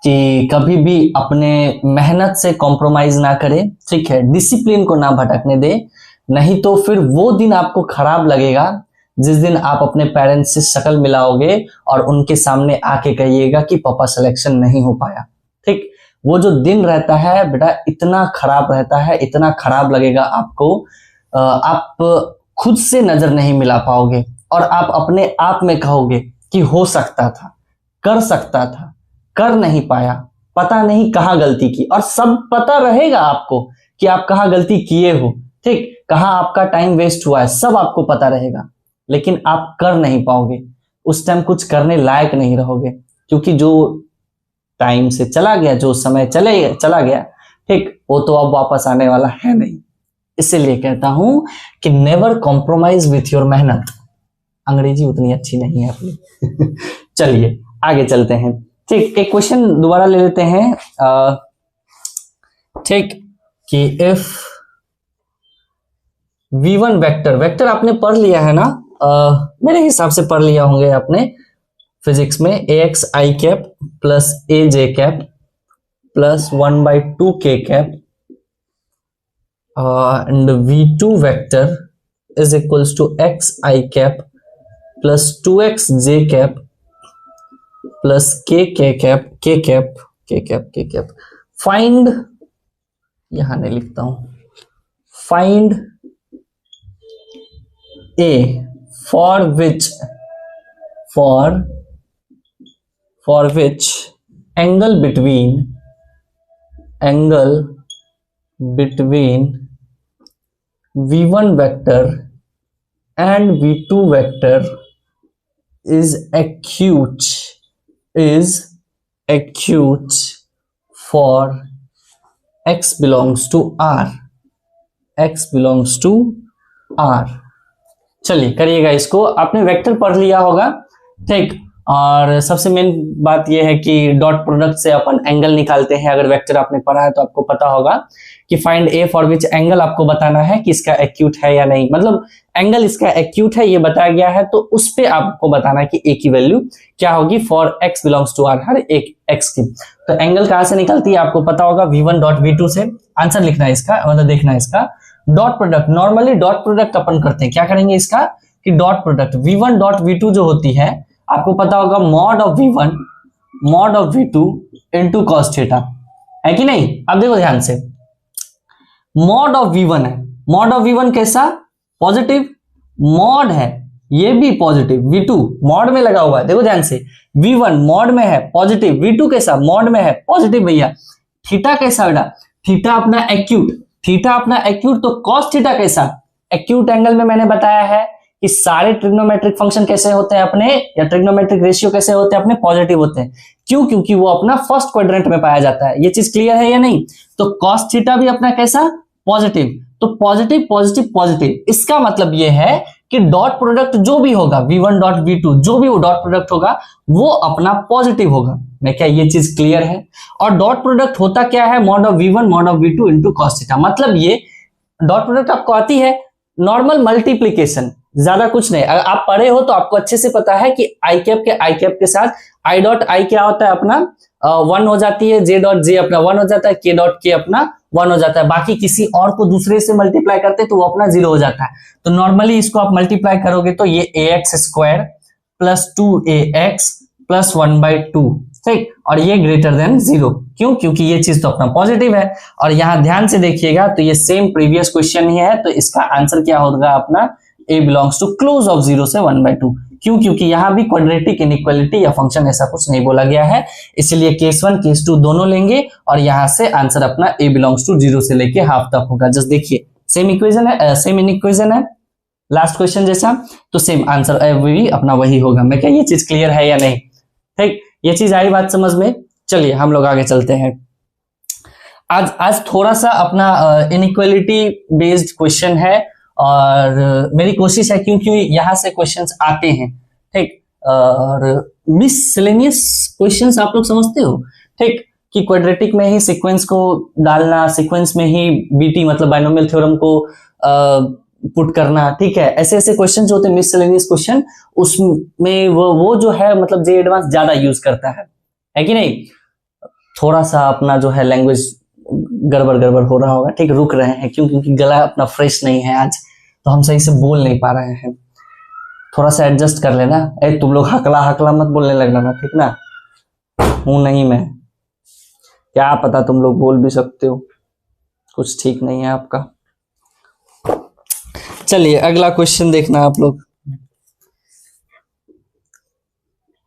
कि कभी भी अपने मेहनत से कॉम्प्रोमाइज ना करें, ठीक है, डिसिप्लिन को ना भटकने दे, नहीं तो फिर वो दिन आपको खराब लगेगा जिस दिन आप अपने पेरेंट्स से शक्ल मिलाओगे और उनके सामने आके कहिएगा कि पापा सिलेक्शन नहीं हो पाया, ठीक। वो जो दिन रहता है बेटा, इतना खराब रहता है, इतना खराब लगेगा आपको, आप खुद से नजर नहीं मिला पाओगे, और आप अपने आप में कहोगे कि हो सकता था, कर सकता था, कर नहीं पाया, पता नहीं कहाँ गलती की। और सब पता रहेगा आपको कि आप कहाँ गलती किए हो, ठीक, कहाँ आपका टाइम वेस्ट हुआ है, सब आपको पता रहेगा, लेकिन आप कर नहीं पाओगे। उस टाइम कुछ करने लायक नहीं रहोगे, क्योंकि जो टाइम से चला गया, जो समय चला गया, ठीक, वो तो अब वापस आने वाला है नहीं। इसीलिए कहता हूं कि नेवर कॉम्प्रोमाइज विथ योर मेहनत। अंग्रेजी उतनी अच्छी नहीं है अपनी। चलिए आगे चलते हैं, ठीक। एक क्वेश्चन दोबारा ले लेते हैं, ठीक, कि इफ v1 वेक्टर आपने पढ़ लिया है ना, मेरे हिसाब से पढ़ लिया होंगे आपने फिजिक्स में, ax i cap plus aj cap plus 1/2 k cap and v2 vector is equals to x i cap plus 2x j cap plus k cap. Find, यहां नहीं लिखता हूं, find a for which angle between v1 vector and v2 vector is acute for x belongs to r। चलिए करिएगा इसको, आपने vector पढ़ लिया होगा, ठीक। और सबसे मेन बात यह है कि डॉट प्रोडक्ट से अपन एंगल निकालते हैं। अगर वेक्टर आपने पढ़ा है तो आपको पता होगा कि find a for which angle आपको बताना है कि इसका एक्यूट है या नहीं, मतलब एंगल इसका एक्यूट है ये बताया गया है तो उस पे आपको बताना है कि ए की वैल्यू क्या होगी for x belongs to R, हर एक एक्स की। तो एंगल कहां से निकलती है आपको पता होगा, v1 डॉट v2 से। आंसर लिखना है इसका, मतलब देखना है इसका dot product. Normally dot product अपन करते हैं, क्या करेंगे इसका कि dot product v1 dot v2 जो होती है आपको पता होगा mod of v1 mod of v2 into cos theta, है कि नहीं। अब देखो ध्यान से, मॉड ऑफ v1 है, मॉड ऑफ v1 कैसा पॉजिटिव, मॉड है ये भी पॉजिटिव, v2 मॉड में लगा हुआ है, देखो ध्यान से v1 मॉड में है पॉजिटिव, v2 कैसा मॉड में है पॉजिटिव भैया। थीटा कैसा बेटा, थीटा अपना एक्यूट, थीटा अपना एक्यूट, तो cos थीटा कैसा एक्यूट एंगल में मैंने बताया है कि सारे ट्रिग्नोमेट्रिक फंक्शन कैसे होते हैं अपने, या ट्रिग्नोमेट्रिक रेशियो कैसे होते हैं अपने, पॉजिटिव होते हैं। क्यों, क्योंकि वो अपना फर्स्ट क्वाड्रेंट में पाया जाता है। ये चीज क्लियर है या नहीं। तो cos थीटा भी अपना कैसा पॉजिटिव, तो पॉजिटिव पॉजिटिव पॉजिटिव, इसका मतलब ये है कि डॉट प्रोडक्ट जो भी होगा v1 डॉट v2 जो भी वो डॉट प्रोडक्ट होगा वो अपना पॉजिटिव होगा। मैं क्या ये चीज क्लियर है। और डॉट प्रोडक्ट होता क्या है, mod of v1 mod of v2 into cos theta, मतलब ये डॉट प्रोडक्ट आपको आती है नॉर्मल मल्टीप्लीकेशन, ज्यादा कुछ नहीं। अगर आप पढ़े हो तो आपको अच्छे से पता है कि आई कैप के साथ आई डॉट आई क्या होता है अपना 1 हो जाती है, जे डॉट जे अपना 1 हो जाता है, के डॉट के अपना 1 हो जाता है। बाकी किसी और को दूसरे से मल्टीप्लाई करते हैं तो वो अपना 0 हो जाता है। तो नॉर्मली इसको आप मल्टीप्लाई करोगे तो ये ax square plus 2ax plus 1/2, ठीक, और ये ग्रेटर देन 0। क्यों, क्योंकि ये चीज तो अपना पॉजिटिव है। और यहां ध्यान से देखिएगा तो ये सेम प्रीवियस क्वेश्चन ही है, तो इसका आंसर क्या होगा अपना a belongs to close of 0 से 1/2। क्यों, क्योंकि यहां भी क्वाड्रेटिक इनइक्वालिटी या फंक्शन ऐसा कुछ नहीं बोला गया है, इसलिए केस 1 केस 2 दोनों लेंगे और यहां से आंसर अपना a बिलोंग्स टू 0 से लेके हाफ तक होगा। जस्ट देखिए सेम इक्वेशन है, सेम इनइक्वेशन है लास्ट क्वेश्चन जैसा, तो सेम आंसर भी अपना वही होगा। मैं क्या ये चीज क्लियर है या नहीं, ठीक, ये चीज आई बात समझ में। चलिए हम लोग आगे चलते हैं। आज थोड़ा सा अपना इनइक्वालिटी बेस्ड क्वेश्चन है और मेरी कोशिश है क्योंकि यहां से क्वेश्चंस आते हैं, ठीक, और मिससेलेनियस क्वेश्चंस आप लोग समझते हो, ठीक, कि क्वाड्रेटिक में ही सीक्वेंस को डालना, सीक्वेंस में ही बीटी मतलब बाइनोमियल थ्योरम को पुट करना, ठीक है। ऐसे ऐसे क्वेश्चन जो होते हैं मिससेलेनियस क्वेश्चन, उसमें वो जो है मतलब जे एडवांस ज्यादा यूज करता है कि नहीं। थोड़ा सा अपना जो है लैंग्वेज गड़बड़ हो रहा होगा, ठीक, रुक रहे हैं क्यों, क्योंकि गला अपना फ्रेश नहीं है आज, तो हम सही से बोल नहीं पा रहे हैं। थोड़ा सा एडजस्ट कर लेना। तुम लोग हकला मत बोलने लगना ना, ठीक ना, हूं नहीं मैं, क्या पता तुम लोग बोल भी सकते हो, कुछ ठीक नहीं है आपका। चलिए अगला क्वेश्चन देखना आप लोग।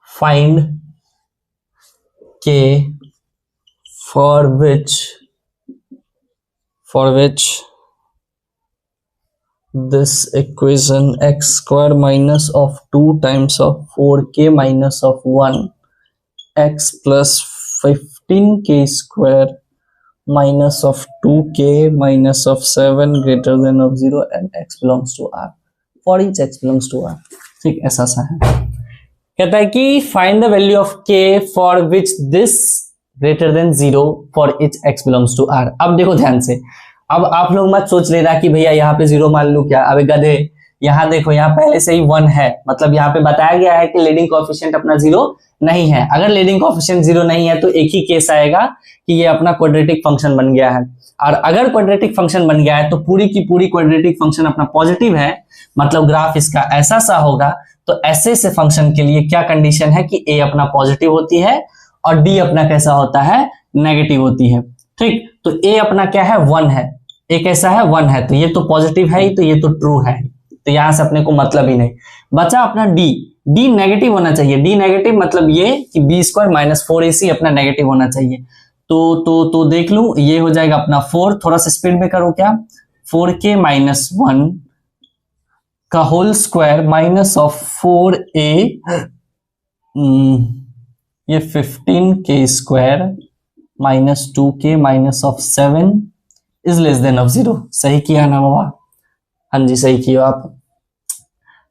फाइंड के for which this equation x square minus of 2 times of 4k minus of 1 x plus 15k square minus of 2k minus of 7 greater than of 0 and x belongs to r, for each x belongs to r, ठीक, ऐसा सा है। कहता है कि find the value of k for which this greater than 0 for each x belongs to r। अब देखो ध्यान से, अब आप लोग मत सोच लेना कि भैया यहाँ पे 0 मान लू क्या, अबे गधे, यहाँ देखो यहाँ पहले से ही 1 है, मतलब यहाँ पे बताया गया है कि लीडिंग कोएफिशिएंट अपना 0 नहीं है। अगर लीडिंग कोएफिशिएंट 0 नहीं है तो एक ही केस आएगा कि ये अपना क्वाड्रेटिक फंक्शन बन गया है, और अगर क्वाड्रेटिक फंक्शन बन गया है तो पूरी की पूरी क्वाड्रेटिक फंक्शन अपना पॉजिटिव है, मतलब ग्राफ इसका ऐसा सा होगा। तो ऐसे से फंक्शन के लिए क्या कंडीशन है कि a अपना पॉजिटिव होती है और d अपना कैसा होता है, नेगेटिव होती है, ठीक। तो a अपना क्या है, 1 है, a कैसा है, 1 है, तो ये तो पॉजिटिव है ही, तो ये तो ट्रू है, तो यहां से अपने को मतलब ही नहीं बचा। अपना d नेगेटिव होना चाहिए, d नेगेटिव मतलब ये कि b स्क्वायर माइनस 4ac अपना नेगेटिव होना चाहिए। तो देख लू, ये हो जाएगा अपना 4, थोड़ा सा स्पीड में करो क्या, 4k माइनस 1 का whole square minus of 4a, ये 15k square minus 2k minus of 7 is less than of 0। सही किया ना बाबा, हाँ जी सही किया आप।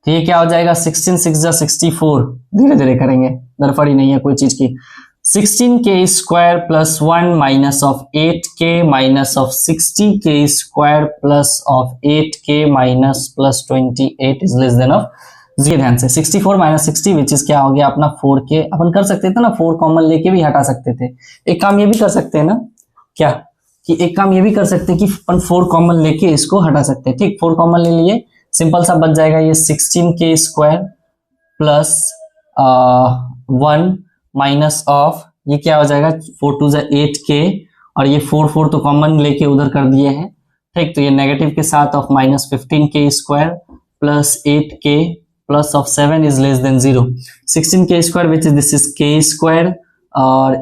तो ये क्या हो जाएगा 16 6 जा 64, धीरे धीरे करेंगे, दरफड़ी नहीं है कोई चीज की। 16k square plus 1 minus of 8k minus of 60k square plus of 8k minus plus 28 is less than of 0। ध्यान से 64 माइनस 60 विच इज क्या हो गया अपना 4k। अपन कर सकते थे ना 4 कॉमन लेके भी हटा सकते थे। एक काम ये भी कर सकते हैं ना, क्या कि एक काम ये भी कर सकते हैं कि अपन 4 कॉमन लेके इसको हटा सकते हैं। ठीक, 4 कॉमन ले लिए, सिंपल सा बच जाएगा ये 16k square plus 1 minus of ये क्या हो जाएगा 4 2 जा 8k, और ये 4 4 तो कॉमन लेके उधर कर दिए हैं। ठीक, तो ये नेगेटिव के साथ of minus 15k square plus 8k plus of 7 is less than 0। 16k square which is this is k square और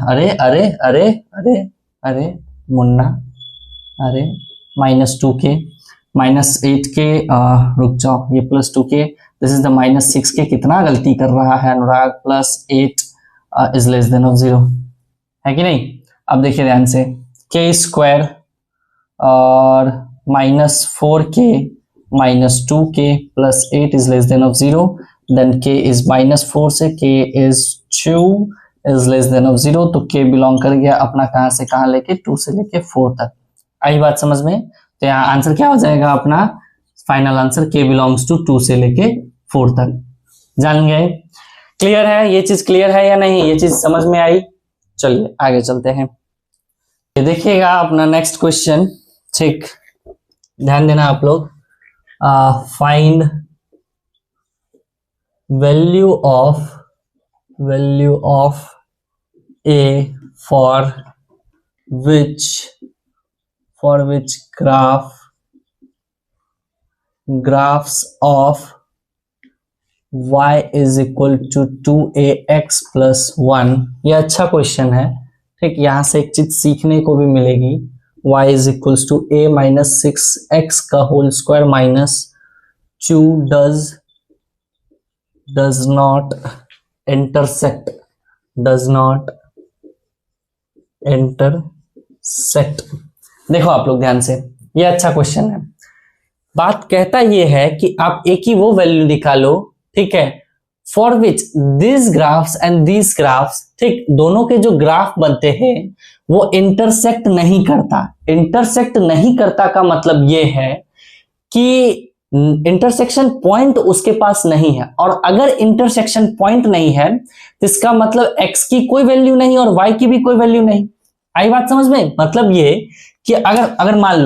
अरे अरे अरे अरे अरे मुन्ना, अरे माइनस 2k माइनस 8k, रुक जाओ ये plus 2k, this is the minus 6k। कितना गलती कर रहा है Anurag, plus 8 is less than of 0, है कि नहीं। अब देखिए ध्यान से k स्क्वायर और minus 4k minus 2k plus 8 is less than of 0, then k is minus 4 से k is 2 is less than of 0। तो k बिलोंग कर गया अपना कहां से कहां लेके 2 से लेके 4 तक। आई बात समझ में। तो यहाँ आंसर क्या हो जाएगा अपना final answer k belongs to 2 से लेके 4 तक। जान गए, क्लियर है ये चीज, क्लियर है या नहीं, ये चीज समझ में आई। चलिए आगे चलते हैं, ये देखिएगा अपना नेक्स्ट क्वेश्चन। ठीक, ध्यान देना आप लोग। Find value of a for which graphs of y is equal to 2ax plus 1। ये अच्छा क्वेश्चन है। ठीक, यहां से एक चीज सीखने को भी मिलेगी। y is equals to a minus 6x का whole square minus 2 does not intersect देखो आप लोग ध्यान से, ये अच्छा क्वेश्चन है। बात कहता ये है कि आप एक ही वो वैल्यू निकालो, ठीक है, for which this graphs and this graphs, ठीक, दोनों के जो ग्राफ बनते हैं वो इंटरसेक्ट नहीं करता। इंटरसेक्ट नहीं करता का मतलब ये है कि इंटरसेक्शन पॉइंट उसके पास नहीं है, और अगर इंटरसेक्शन पॉइंट नहीं है तो इसका मतलब x की कोई वैल्यू नहीं और y की भी कोई वैल्यू नहीं। आई बात समझ में। मतलब ये कि अगर मान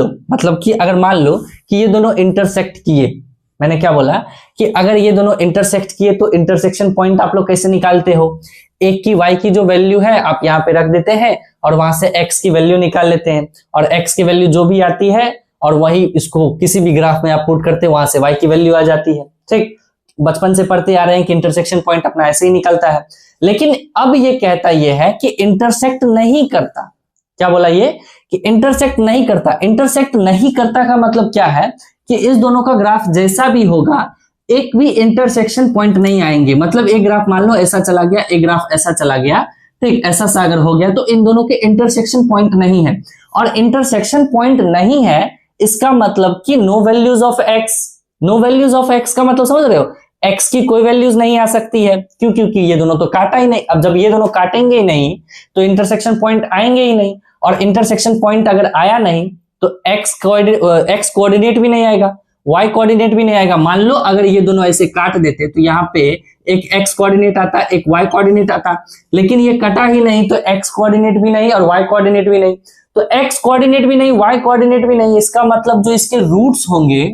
लो कि ये दोनों इंटरसेक्ट किए, मैंने क्या बोला कि अगर ये दोनों इंटरसेक्ट किए तो इंटरसेक्शन पॉइंट आप लोग कैसे निकालते हो, एक की y की जो वैल्यू है आप यहाँ पे रख देते हैं और वहां से x की वैल्यू निकाल लेते हैं, और x की वैल्यू जो भी आती है और वही इसको किसी भी ग्राफ में आप पुट करते हैं, वहां से y की वैल्यू आ जाती है। ठीक, बचपन से पढ़ते आ रहे हैं कि इंटरसेक्शन पॉइंट अपना ऐसे ही निकलता है। लेकिन अब ये कहता ये है कि इंटरसेक्ट नहीं करता। क्या बोला ये कि इंटरसेक्ट नहीं करता। इंटरसेक्ट नहीं करता का मतलब क्या है कि इस दोनों का ग्राफ जैसा भी होगा एक भी इंटरसेक्शन पॉइंट नहीं आएंगे। मतलब एक ग्राफ मान लो ऐसा चला गया, एक ग्राफ ऐसा चला गया, ठीक, ऐसा सा अगर हो गया तो इन दोनों के इंटरसेक्शन पॉइंट नहीं है। और इंटरसेक्शन पॉइंट नहीं है इसका मतलब कि no values of x। No values of x का मतलब समझ रहे हो, x की कोई वैल्यूज नहीं आ सकती है। क्यों? क्योंकि ये दोनों तो काटा ही नहीं। अब जब ये दोनों काटेंगे ही नहीं तो इंटरसेक्शन पॉइंट आएंगे ही नहीं, और इंटरसेक्शन पॉइंट अगर आया नहीं तो x कोऑर्डिनेट भी नहीं आएगा, y कोऑर्डिनेट भी नहीं आएगा। मान लो अगर ये दोनों ऐसे काट देते तो यहाँ पे एक x कोऑर्डिनेट आता, एक y कोऑर्डिनेट आता, लेकिन ये कटा ही नहीं तो x कोऑर्डिनेट भी नहीं और y कोऑर्डिनेट भी नहीं। तो x कोऑर्डिनेट भी नहीं, y कोऑर्डिनेट भी नहीं, इसका मतलब जो इसके रूट्स होंगे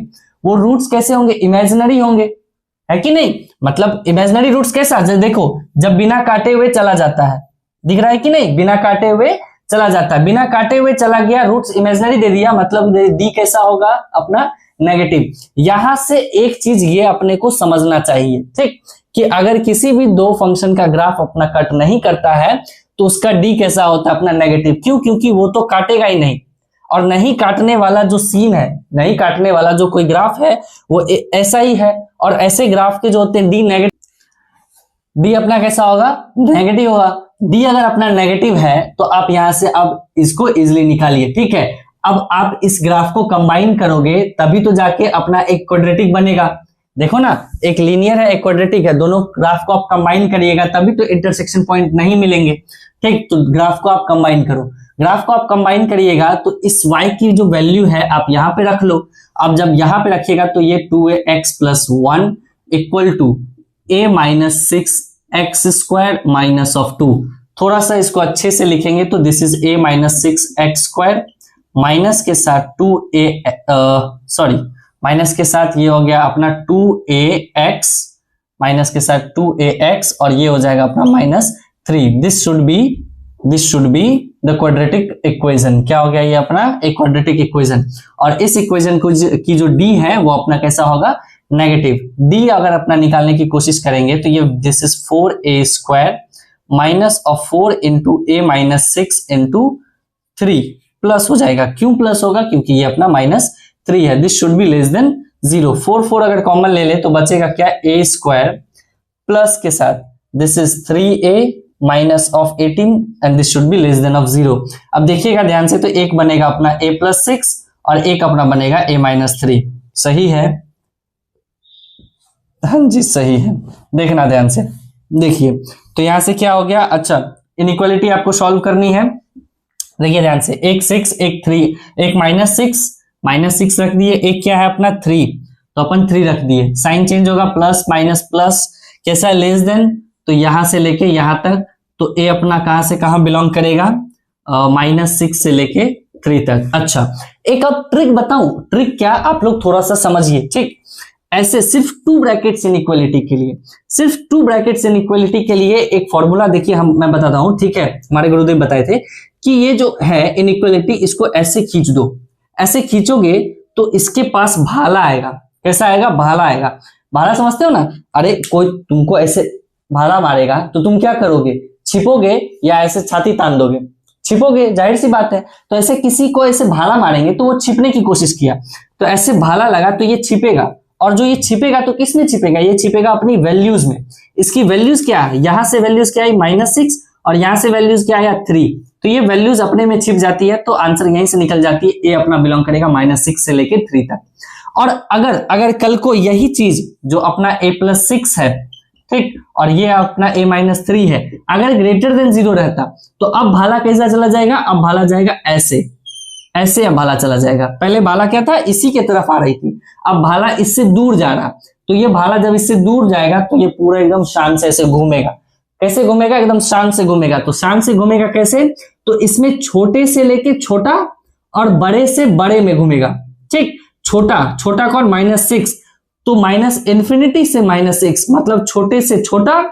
वो रूट्स कैसे होंगे, इमेजिनरी होंगे, है कि नहीं। मतलब इमेजिनरी रूट्स कैसा, देखो जब बिना काटे हुए चला जाता है, दिख रहा है कि नहीं, बिना काटे हुए चला जाता है, बिना काटे हुए चला गया, रूट्स इमेजिनरी दे दिया, मतलब डी कैसा होगा अपना नेगेटिव। यहां से एक चीज ये अपने को समझना चाहिए, ठीक, कि अगर किसी भी दो फंक्शन का ग्राफ अपना कट नहीं करता है तो उसका डी कैसा होता है अपना नेगेटिव। क्यों? क्योंकि वो तो काटेगा ही नहीं, और नहीं काटने वाला जो सीन है, नहीं काटने वाला जो कोई ग्राफ है वो ऐसा ही है, और ऐसे ग्राफ के जो होते हैं डी नेगेटिव, डी अपना कैसा होगा, नेगेटिव होगा। डी अगर अपना नेगेटिव है तो आप यहां से अब इसको इजिली निकालिए, ठीक है। अब आप इस ग्राफ को कंबाइन करोगे तभी तो जाके अपना एक क्वाड्रेटिक बनेगा। देखो ना, एक लीनियर है एक क्वाड्रेटिक है, दोनों ग्राफ को आप कंबाइन करिएगा तभी तो इंटरसेक्शन पॉइंट नहीं मिलेंगे। ठीक, तो ग्राफ को आप कंबाइन करो, ग्राफ को आप कंबाइन करिएगा तो इस y की जो वैल्यू है आप यहाँ पे रख लो। अब जब यहाँ पे रखिएगा तो ये 2ax plus 1 equal to a minus 6x square minus of 2। थोड़ा सा इसको अच्छे से लिखेंगे तो this is a minus 6x square minus के साथ 2a माइनस के साथ ये हो गया अपना 2ax माइनस के साथ 2ax और ये हो जाएगा अपना minus 3। This should be the quadratic equation. क्या हो गया ये अपना एक क्वाड्रेटिक इक्वेशन। और इस इक्वेशन की जो d है वो अपना कैसा होगा, नेगेटिव। d अगर अपना निकालने की कोशिश करेंगे तो ये this is 4a square minus of 4 into a minus 6 into 3 plus हो जाएगा। क्यों प्लस होगा, क्योंकि ये अपना माइनस 3 है। This should be less than 0। 4 अगर कॉमन ले ले तो बचेगा क्या, a स्क्वायर प्लस के साथ this is 3a minus of 18 and this should be less than of 0। अब देखिएगा ध्यान से, तो एक बनेगा अपना a प्लस 6 और एक अपना बनेगा a माइनस 3। सही है, हाँ जी सही है। देखना ध्यान से, देखिए तो यहां से क्या हो गया। अच्छा, इनइक्वालिटी आपको सॉल्व करनी है। देखिए ध्यान से, एक 6 एक 3, एक माइनस 6 रख दिए, एक क्या है अपना 3 तो अपन 3 रख दिए। साइन चेंज होगा, प्लस माइनस प्लस, कैसा लेस देन, तो यहां से लेके यहां तक तो ए अपना कहां से कहां बिलोंग करेगा, -6 से लेके 3 तक। अच्छा, एक अब ट्रिक बताऊं, ट्रिक क्या आप लोग थोड़ा सा समझिए। ठीक, ऐसे सिर्फ 2 ब्रैकेट्स इनइक्वालिटी के लिए, सिर्फ 2 ब्रैकेट्स इनइक्वालिटी के लिए एक फॉर्मूला देखिए, मैं बताता हूं। ठीक है, हमारे गुरुदेव बताए थे कि ये जो है इनइक्वालिटी, इसको ऐसे खींच दो। ऐसे खींचोगे तो इसके पास भाला आएगा। कैसा आएगा, भाला आएगा। भाला समझते हो ना, अरे कोई तुमको ऐसे भाला मारेगा तो तुम क्या करोगे, छिपोगे या ऐसे छाती तान दोगे, छिपोगे, जाहिर सी बात है। तो ऐसे किसी को ऐसे भाला मारेंगे तो वो छिपने की कोशिश किया, तो ऐसे भाला लगा तो ये छिपेगा। और जो ये छिपेगा तो किसमें छिपेगा, ये छिपेगा अपनी वैल्यूज में। इसकी वैल्यूज क्या है, यहां से वैल्यूज क्या है -6 और यहां से वैल्यूज क्या है 3, तो ये वैल्यूज अपने में छिप जाती है, तो आंसर यहीं से निकल जाती है। ए अपना बिलोंग करेगा -6 से लेके 3 तक। और अगर कल को यही चीज जो अपना a प्लस 6 है, ठीक, और ये अपना a माइनस 3 है, अगर ग्रेटर देन 0 रहता तो अब भाला कैसा चला जाएगा, अब भाला जाएगा ऐसे, ऐसे अब भाला चला जाएगा। पहले भाला क्या था, इसी के तरफ आ रही थी, अब भाला इससे दूर जा रहा, तो ये भाला जब इससे दूर जाएगा तो ये पूरा एकदम शान से ऐसे घूमेगा। कैसे घूमेगा, एकदम शान से घूमेगा। तो शान से घूमेगा कैसे, तो इसमें छोटे से लेके छोटा और बड़े से बड़े में घूमेगा। ठीक, छोटा कौन, -6, तो माइनस इन्फिनिटी से -6 मतलब छोटे से छोटा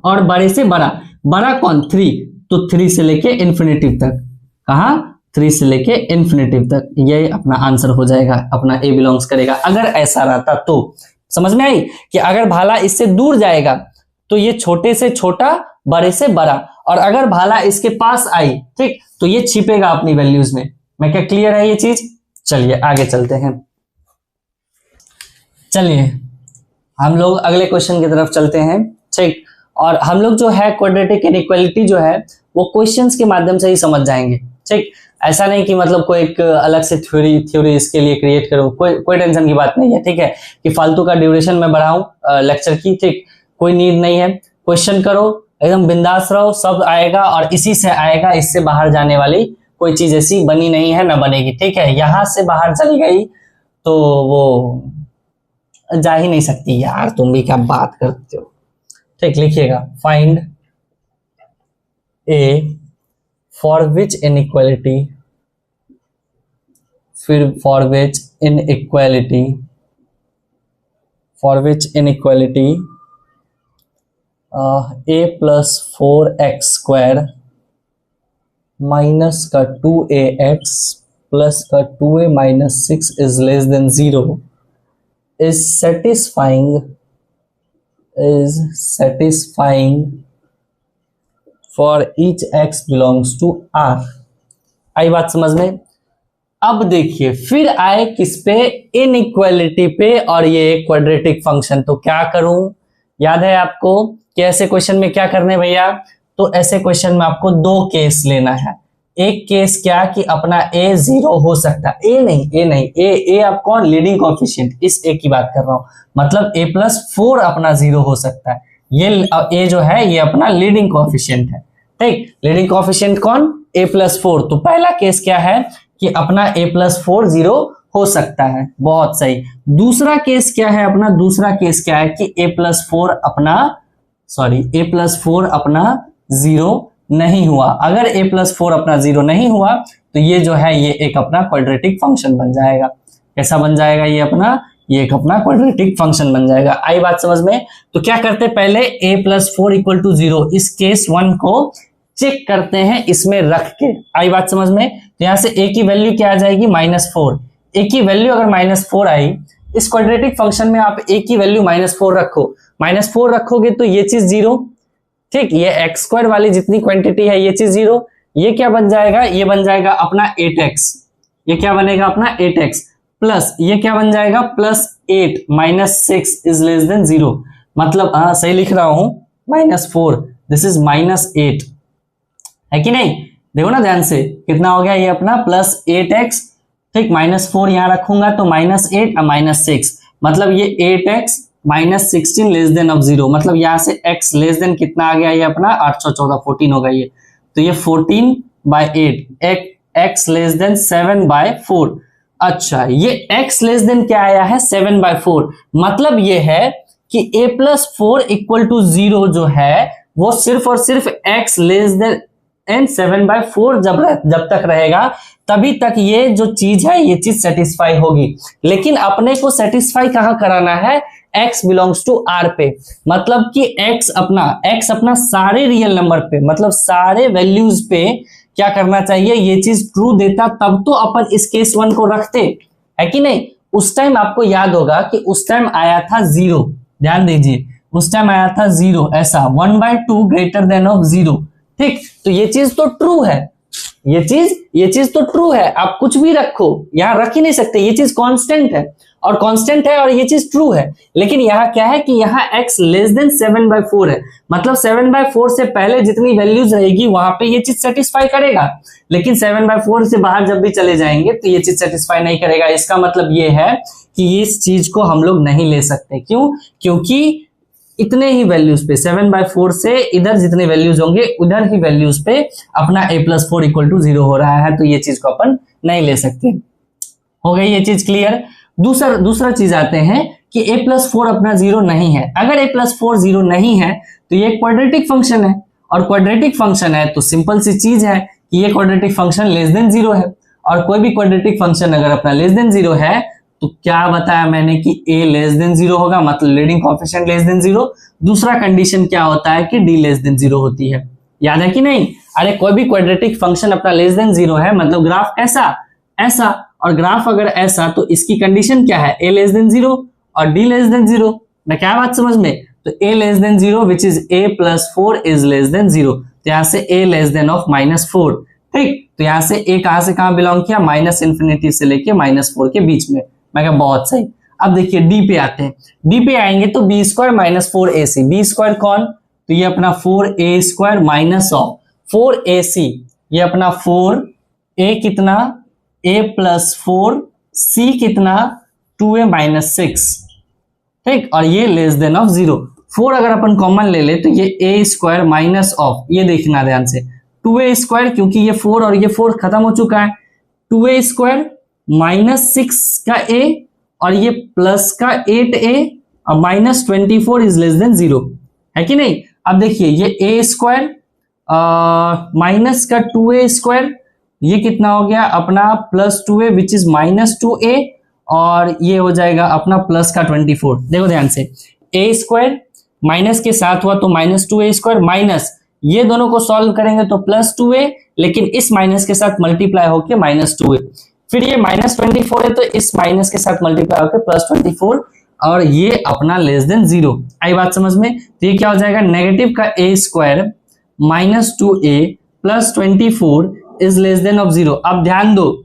और बड़े से बड़ा। बड़ा कौन, 3, तो 3 से लेके इन्फिनिटी तक। कहा, 3 से लेके इन्फिनिटी तक। ये अपना आंसर हो जाएगा, अपना ए बिलोंग्स करेगा। अगर ऐसा रहता तो समझ में आई कि अगर भाला इससे दूर जाएगा तो ये छोटे से छोटा बड़े से बड़ा, और अगर भाला इसके पास आई, ठीक, तो ये छिपेगा अपनी वैल्यूज में। मैं क्या क्लियर है ये चीज। चलिए आगे चलते हैं। चलिए हम लोग अगले क्वेश्चन की तरफ चलते हैं। ठीक, और हम लोग जो है क्वाड्रेटिक इनइक्वालिटी जो है वो क्वेश्चंस के माध्यम से ही समझ जाएंगे। ठीक, ऐसा नहीं कि मतलब कोई एक अलग से थ्योरी इसके लिए क्रिएट करूं, कोई टेंशन की बात नहीं है। ठीक है, कि फालतू का ड्यूरेशन में बढ़ाऊं लेक्चर की, ठीक, कोई नीड नहीं है। क्वेश्चन करो, एकदम बिंदास रहो, सब आएगा और इसी से आएगा। इससे बाहर जाने वाली कोई चीज ऐसी बनी नहीं है, ना बनेगी। ठीक है, यहां से बाहर चली गई तो वो जा ही नहीं सकती। यार तुम भी क्या बात करते हो। ठीक, लिखिएगा, find a for which inequality, फिर for which inequality a plus 4x square minus का 2ax प्लस का 2a minus 6 is less than 0 is satisfying for each x belongs to R। आई बात समझ में। अब देखिए फिर आए किस पे, इनइक्वालिटी पे, और ये क्वाड्रेटिक फंक्शन। तो क्या करूं, याद है आपको कि ऐसे क्वेश्चन में क्या करने भैया, तो ऐसे क्वेश्चन में आपको 2 केस लेना है। एक केस क्या कि अपना a 0 हो सकता है, a नहीं a अब कौन, लीडिंग कोएफिशिएंट, इस a की बात कर रहा हूं, मतलब a+4 अपना 0 हो सकता है। ये a जो है ये अपना लीडिंग कोएफिशिएंट है, ठीक। लीडिंग कोएफिशिएंट कौन, a+4। तो पहला केस क्या है कि अपना a+4 0 हो सकता है, बहुत सही। दूसरा केस क्या है अपना, दूसरा केस क्या है कि a+4 अपना 0 नहीं हुआ। अगर a+4 अपना 0 नहीं हुआ तो ये जो है ये एक अपना क्वाड्रेटिक फंक्शन बन जाएगा। कैसा बन जाएगा ये अपना, ये एक अपना क्वाड्रेटिक फंक्शन बन जाएगा। आई बात समझ में? तो क्या करते हैं, पहले a+4 = 0 इस केस 1 को चेक करते हैं इसमें रख के। आई बात समझ में? तो यहां से a की वैल्यू क्या आ जाएगी, -4। a की वैल्यू अगर -4 आई, इस क्वाड्रेटिक फंक्शन में आप a की वैल्यू -4 रखो, -4 रखोगे तो ये चीज 0, ठीक। ये x² वाली जितनी क्वांटिटी है ये चीज 0। ये क्या बन जाएगा, ये बन जाएगा अपना 8x। ये क्या बनेगा अपना 8x प्लस ये क्या बन जाएगा +8 -6 > 0। मतलब हाँ सही लिख रहा हूं, -4 दिस इज -8 है कि नहीं? देखो ना ध्यान से, कितना हो गया ये अपना +8x, ठीक। -4 यहां रखूंगा तो -8 और -6, मतलब ये 8x -16 < 0। मतलब यहां से x लेस देन कितना आ गया, ये अपना 814 14 होगा ये। तो ये 14/8 x लेस देन 7/4। अच्छा, ये x लेस देन क्या आया है, 7/4। मतलब ये है कि a+4 = 0 जो है वो सिर्फ और सिर्फ x लेस देन 7/4 जब तक रहेगा तभी तक ये जो चीज है ये चीज सेटिस्फाई होगी। लेकिन अपने को सेटिस्फाई कहां कराना है, x बिलोंग्स टू r पे। मतलब कि x अपना सारे रियल नंबर पे, मतलब सारे वैल्यूज पे क्या करना चाहिए, ये चीज ट्रू देता तब तो अपन इस केस 1 को रखते, है कि नहीं? उस टाइम आपको याद होगा कि उस टाइम आया था 0, ध्यान दीजिए, उस टाइम आया था 0, ऐसा 1/2 > 0, ठीक। तो ये चीज तो ट्रू है, ये चीज तो ट्रू है। आप कुछ भी रखो, यहां रख ही नहीं सकते, ये चीज कांस्टेंट है और ये चीज ट्रू है। लेकिन यहाँ क्या है कि यहाँ x लेस देन 7/4 है, मतलब 7/4 से पहले जितनी वैल्यूज रहेगी वहां पे ये चीज सेटिस्फाई करेगा। लेकिन 7/4 से बाहर जब भी चले जाएंगे तो ये चीज सेटिस्फाई नहीं करेगा। इसका मतलब ये है कि इस चीज को हम लोग नहीं ले सकते। क्यों? क्योंकि इतने ही वैल्यूज पे 7/4 से इधर जितने वैल्यूज होंगे उधर ही वैल्यूज पे अपना a+4 = 0 हो रहा है, तो ये चीज को अपन नहीं ले सकते। हो गई ये चीज क्लियर? दूसरा चीज आते हैं कि a+4 अपना 0 नहीं है। अगर a+4 0 नहीं है तो ये क्वाड्रेटिक फंक्शन है, और क्वाड्रेटिक फंक्शन है तो सिंपल सी चीज है कि ये क्वाड्रेटिक फंक्शन लेस देन 0 है। और कोई भी क्वाड्रेटिक फंक्शन अगर अपना लेस देन 0 है तो क्या बताया मैंने कि a लेस देन 0 होगा, मतलब लीडिंग कोएफिशिएंट लेस देन 0। दूसरा कंडीशन क्या होता है कि d लेस देन 0 होती है, याद है कि नहीं? अरे कोई भी क्वाड्रेटिक फंक्शन अपना लेस देन 0 है, मतलब ग्राफ कैसा, ऐसा, और ग्राफ अगर ऐसा तो इसकी कंडीशन क्या है, a लेस देन 0 और d लेस देन 0। मैं क्या बात समझ में? तो a less than 0 which is a+4 is less than 0। तो यहां से a लेस देन ऑफ -4, ठीक। तो यहां से a कहां से कहां बिलोंग किया, -∞ से लेके -4 के बीच में। मैं कहा बहुत सही। अब देखिए d पे आते हैं, d पे आएंगे तो b² - 4ac। b² कौन, तो ये अपना 4a² माइनस ऑफ 4ac, ये अपना 4a कितना a+4 c कितना 2a - 6, ठीक। और ये लेस देन ऑफ 0। 4 अगर अपन कॉमन ले ले तो ये a² माइनस ऑफ, ये देखना ध्यान से, 2a², क्योंकि ये 4 और ये 4 खत्म हो चुका है, 2a² -6 का a और ये प्लस का 8a और -24 इज लेस देन 0, है कि नहीं? अब देखिए ये a² माइनस का 2a², ये कितना हो गया अपना +2a विच इज -2a, और ये हो जाएगा अपना प्लस का 24। देखो ध्यान से, a² माइनस के साथ हुआ तो -2a² माइनस, ये दोनों को सॉल्व करेंगे तो +2a, लेकिन इस माइनस के साथ मल्टीप्लाई होके -2a, फिर ये -24 है तो इस माइनस के साथ मल्टीप्लाई होकर +24, और ये अपना लेस देन 0। आई बात समझ में? तो ये क्या हो जाएगा, नेगेटिव का a² -2a + 24 is less than of 0। अब ध्यान दो,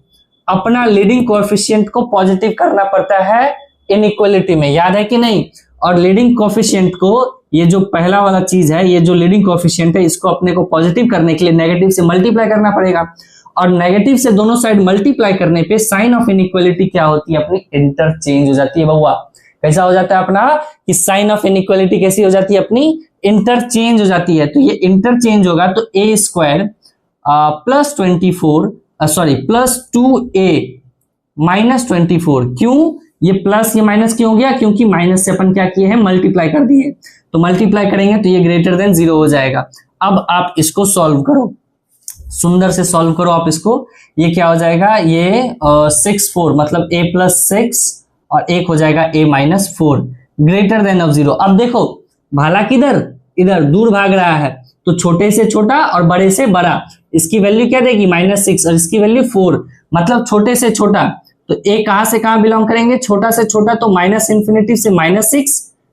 अपना लीडिंग कोएफिशिएंट को पॉजिटिव करना पड़ता है इनइक्वालिटी में, याद है कि नहीं? और लीडिंग कोएफिशिएंट को, ये जो पहला वाला चीज है, ये जो लीडिंग कोएफिशिएंट है, इसको अपने को पॉजिटिव करने के लिए नेगेटिव से मल्टीप्लाई करना पड़ेगा। और नेगेटिव से दोनों साइड मल्टीप्लाई करने पे साइन ऑफ इनइक्वालिटी क्या होती है अपनी, इंटरचेंज हो जाती है बउआ। कैसा हो जाता है अपना कि साइन ऑफ इनइक्वालिटी कैसी हो जाती है अपनी, इंटरचेंज हो जाती है। तो ये इंटरचेंज होगा तो a square plus 24 sorry plus 2a minus 24, क्यों ये प्लस ये माइनस क्यों हो गया, क्योंकि माइनस से अपन क्या किए हैं, मल्टीप्लाई कर दिए। तो मल्टीप्लाई करेंगे तो ये ग्रेटर देन 0 हो जाएगा। अब आप इसको सॉल्व करो, सुंदर से सॉल्व करो आप इसको। ये क्या हो जाएगा, ये 6 4 मतलब a प्लस 6 और एक हो जाएगा a minus 4 greater than of 0। अब देखो भाला किधर, इधर दूर भाग रहा है, तो छोटे से छोटा और बड़े से बड़ा, इसकी वैल्यू क्या देगी -6 और इसकी वैल्यू 4, मतलब छोटे से छोटा। तो a कहां से कहां बिलोंग करेंगे, छोटा से छोटा, तो माइनस इंफिनिटी से -6,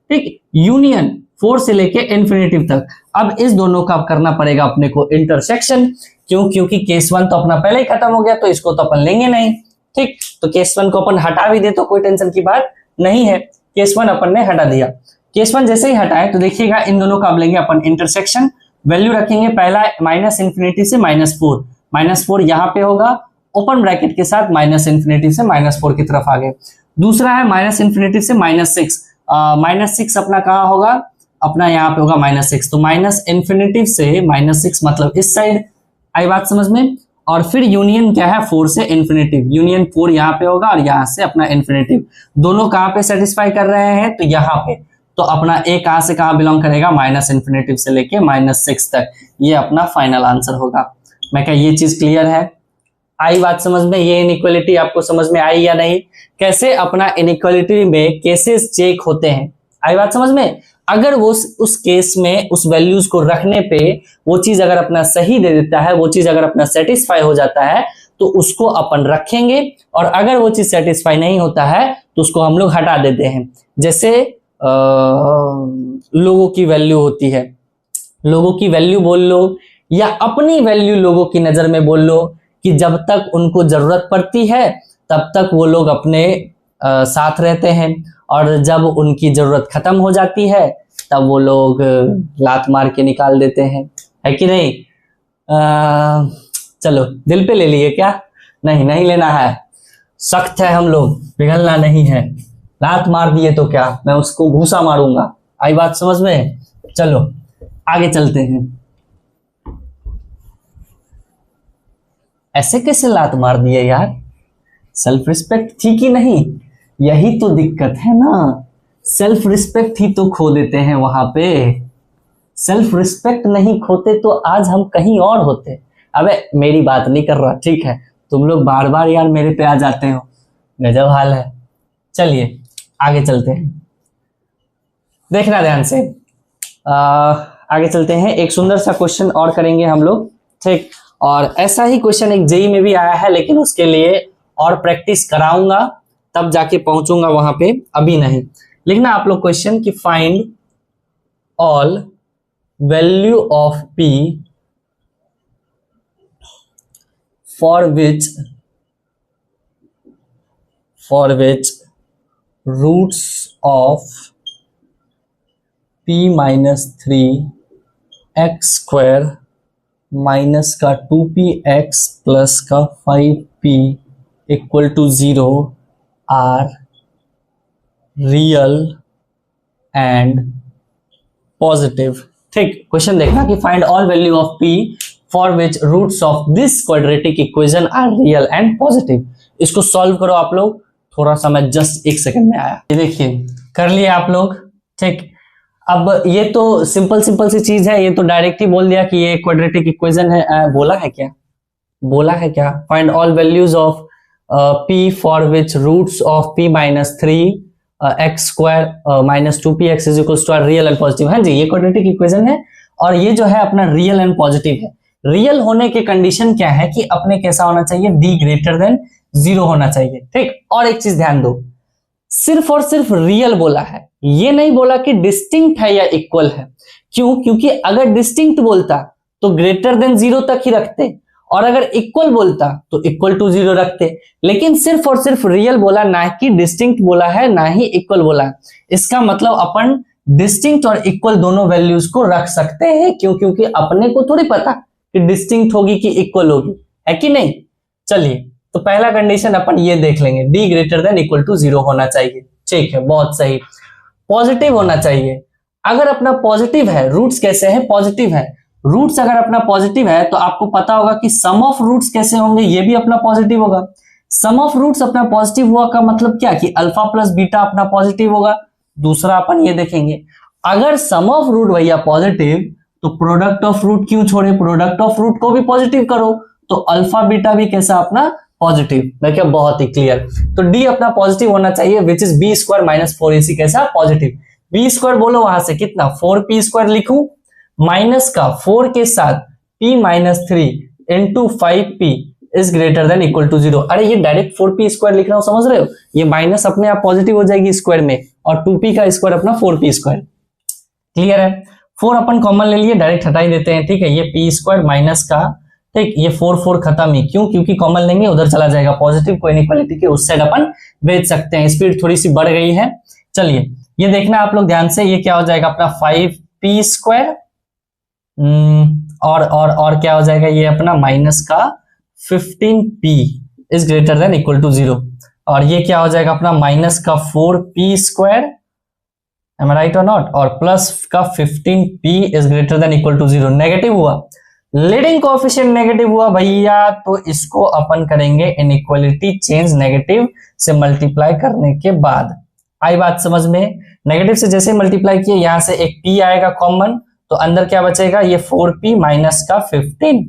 ठीक, यूनियन 4 से लेके इंफिनिटी तक। अब इस दोनों का करना पड़ेगा अपने को इंटरसेक्शन, क्यों, क्योंकि केस 1 तो अपना पहले ही खत्म हो गया, तो इसको तो अपन लेंगे नहीं, ठीक। तो केस 1 को अपन हटा भी दे तो कोई टेंशन की बात नहीं है, केस 1 अपन ने हटा दिया। केस 1 जैसे ही हटाए तो देखिएगा इन दोनों का अब लेंगे अपन इंटरसेक्शन, वैल्यू रखेंगे पहला माइनस इंफिनिटी से -4 यहाँ पे होगा, ओपन ब्रैकेट के साथ माइनस इंफिनिटी से -4 की तरफ आ गए। दूसरा है माइनस इंफिनिटी से -6 अपना कहाँ होगा, अपना यहाँ पे होगा -6, तो माइनस इंफिनिटी से -6 मतलब इस साइड, आई बात समझ में। और फिर यूनियन क्या है, 4 से इंफिनिटी, यूनियन 4 यहाँ पे होगा और यहाँ से अपना इंफिनिटी, दोनों कहाँ पे सेटिस्फाई कर रहे हैं, तो यहाँ पे। तो अपना ए कहां से कहां बिलोंग करेगा, माइनस इंफिनिटी से लेके -6 तक, ये अपना फाइनल आंसर होगा। मैं क्या ये चीज क्लियर है, आई बात समझ में, ये इनइक्वालिटी आपको समझ में आई या नहीं, कैसे अपना इनइक्वालिटी में केसेस चेक होते हैं, आई बात समझ में। अगर वो उस केस में उस वैल्यूज को रखने पे वो चीज अगर अपना सही दे देता है, वो चीज अगर अपना सेटिस्फाई हो जाता है, तो उसको अपन रखेंगे, और अगर वो चीज सेटिस्फाई नहीं होता है तो उसको हम लोग हटा देते हैं। जैसे लोगों की वैल्यू होती है, लोगों की वैल्यू बोल लो, या अपनी वैल्यू लोगों की नजर में बोल लो, कि जब तक उनको जरूरत पड़ती है तब तक वो लोग अपने साथ रहते हैं, और जब उनकी जरूरत खत्म हो जाती है तब वो लोग लात मार के निकाल देते हैं, है कि नहीं। चलो दिल पे ले लिए क्या, नहीं लेना है, सख्त है हम लोग, पिघलना नहीं है। लात मार दिए तो क्या, मैं उसको घूसा मारूंगा, आई बात समझ में। चलो आगे चलते हैं। ऐसे कैसे लात मार दिए यार, सेल्फ रिस्पेक्ट थी कि नहीं, यही तो दिक्कत है ना, सेल्फ रिस्पेक्ट ही तो खो देते हैं वहां पे। सेल्फ रिस्पेक्ट नहीं खोते तो आज हम कहीं और होते। अबे मेरी बात नहीं कर रहा, ठीक है, तुम लोग बार बार यार मेरे पे आ जाते हो, गजब हाल है। चलिए आगे चलते हैं, देखना ध्यान से। आगे चलते हैं, एक सुंदर सा क्वेश्चन और करेंगे हम लोग, ठीक। और ऐसा ही क्वेश्चन एक जेईई में भी आया है, लेकिन उसके लिए और प्रैक्टिस कराऊंगा, तब जाके पहुंचूंगा वहां पे, अभी नहीं। लिखना आप लोग क्वेश्चन कि find all value of p for which roots of p -3 x square minus का 2px प्लस का 5p equal to 0 are real and positive, ठीक। क्वेश्चन देखना कि find all value of p for which roots of this quadratic equation are real and positive. इसको solve करो आप लोग, थोड़ा सा मैं जस्ट 1 सेकंड में आया। ये देखिए कर लिए आप लोग, ठीक। अब ये तो सिंपल सी चीज है, ये तो डायरेक्ट ही बोल दिया कि ये क्वाड्रेटिक इक्वेशन है। बोला है क्या, find all values of p for which roots of p -3 x square minus 2px is equal to real and positive. हाँ जी, ये क्वाड्रेटिक इक्वेशन है, और ये जो है अपना रियल एंड पॉजिटिव है। रियल होने के कंडीशन क्या है कि अपने कैसा होना चाहिए, d ग्रेटर देन 0 होना चाहिए, ठीक। और एक चीज ध्यान दो, सिर्फ और सिर्फ रियल बोला है, ये नहीं बोला कि डिस्टिंक्ट है या इक्वल है। क्यों, क्योंकि अगर डिस्टिंक्ट बोलता तो ग्रेटर देन 0 तक ही रखते, और अगर इक्वल बोलता तो इक्वल टू 0 रखते। लेकिन सिर्फ और सिर्फ रियल बोला, ना कि डिस्टिंक्ट बोला है, ना ही इक्वल बोला है। इसका मतलब अपन डिस्टिंक्ट और इक्वल दोनों वैल्यूज को रख सकते हैं। क्यों, क्योंकि अपने को थोड़ी पता कि डिस्टिंक्ट होगी कि इक्वल होगी, है कि नहीं। चलिए तो पहला कंडीशन अपन ये देख लेंगे, d greater than equal to 0 होना चाहिए। ठीक है, बहुत सही। पॉजिटिव होना चाहिए। अगर अपना पॉजिटिव है, रूट्स कैसे हैं, पॉजिटिव है, रूट्स अगर अपना पॉजिटिव है तो आपको पता होगा कि सम ऑफ रूट्स कैसे होंगे, ये भी अपना पॉजिटिव होगा। सम ऑफ रूट्स अपना पॉजिटिव हुआ का मतलब क्या कि अल्फा प्लस बीटा अपना पॉजिटिव होगा। दूसरा अपन ये देखेंगे, अगर सम ऑफ रूट भैया पॉजिटिव तो प्रोडक्ट ऑफ रूट क्यों छोड़े, प्रोडक्ट ऑफ रूट को भी पॉजिटिव करो, तो अल्फा बीटा भी कैसा अपना पॉजिटिव। देखिए बहुत ही क्लियर। तो डी अपना पॉजिटिव होना चाहिए, which is b square minus 4ac कैसा पॉजिटिव। बी स्क्वायर बोलो वहां से कितना, 4p स्क्वायर लिखूं, माइनस का 4 के साथ p minus 3 into 5p is greater than equal to 0। अरे ये डायरेक्ट 4p स्क्वायर लिख रहा हूं, समझ रहे हो, ये माइनस अपने आप पॉजिटिव हो जाएगी स्क्वायर में, और 2p का स्क्वायर अपना 4p स्क्वायर। क्लियर है। 4 अपन कॉमन ले लिए, डायरेक्ट हटा ही देते हैं। ठीक है, ये p स्क्वायर माइनस का, ठीक, ये 4 खत्म ही, क्यों, क्योंकि कॉमन लेंगे उधर चला जाएगा, पॉजिटिव को इनइक्वालिटी के उस साइड अपन भेज सकते हैं। स्पीड थोड़ी सी बढ़ गई है। चलिए ये देखना आप लोग ध्यान से, ये क्या हो जाएगा अपना 5p स्क्वायर और क्या हो जाएगा ये अपना माइनस का 15p is greater than equal to 0, और ये क्या हो जाएगा अपना माइनस का 4p square, am I right और नॉट, और प्लस का 15p is greater than equal to 0। Negative हुआ, लीडिंग कोएफिशिएंट नेगेटिव हुआ भैया, तो इसको अपन करेंगे इनइक्वालिटी चेंज नेगेटिव से मल्टीप्लाई करने के बाद। आई बात समझ में। नेगेटिव से जैसे मल्टीप्लाई किए, यहां से एक p आएगा कॉमन, तो अंदर क्या बचेगा, ये 4p माइनस का 15,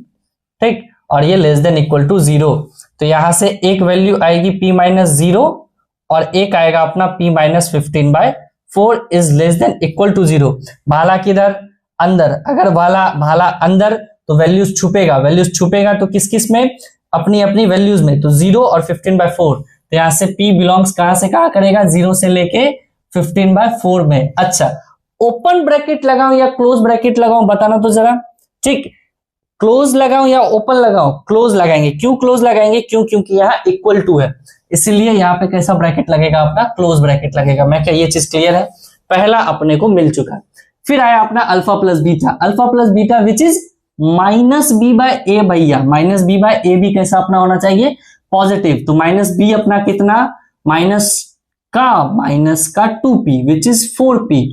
ठीक, और ये लेस देन इक्वल टू 0। तो यहां से एक वैल्यू आएगी p माइनस 0 और एक आएगा अपना p minus 15/4 is less than equal to 0। भाला किधर, अंदर, अगर भाला अंदर तो वैल्यूज छुपेगा तो किस किस में, अपनी अपनी वैल्यूज में, तो 0 और 15/4। तो यहां से p बिलोंग्स कहां से कहां करेगा, 0 से लेके 15/4 में। अच्छा, ओपन ब्रैकेट लगाऊं या क्लोज ब्रैकेट लगाऊं, बताना तो जरा। ठीक, क्लोज लगाऊं या ओपन लगाऊं, क्लोज लगाएंगे। क्यों क्लोज लगाएंगे, क्यों, क्योंकि यहाँ इक्वल टू है, इसलिए यहाँ पे कैसा ब्रैकेट लगेगा अपना, क्लोज ब्रैकेट लगेगा। मैं क्या ये चीज क्लियर है, पहला अपने को मिल चुका है। फिर आया अपना alpha plus beta which is minus B by A भैया, माइनस बी बाय ए भी कैसा अपना होना चाहिए, पॉजिटिव। तो माइनस बी अपना कितना, माइनस का 2p which is 4p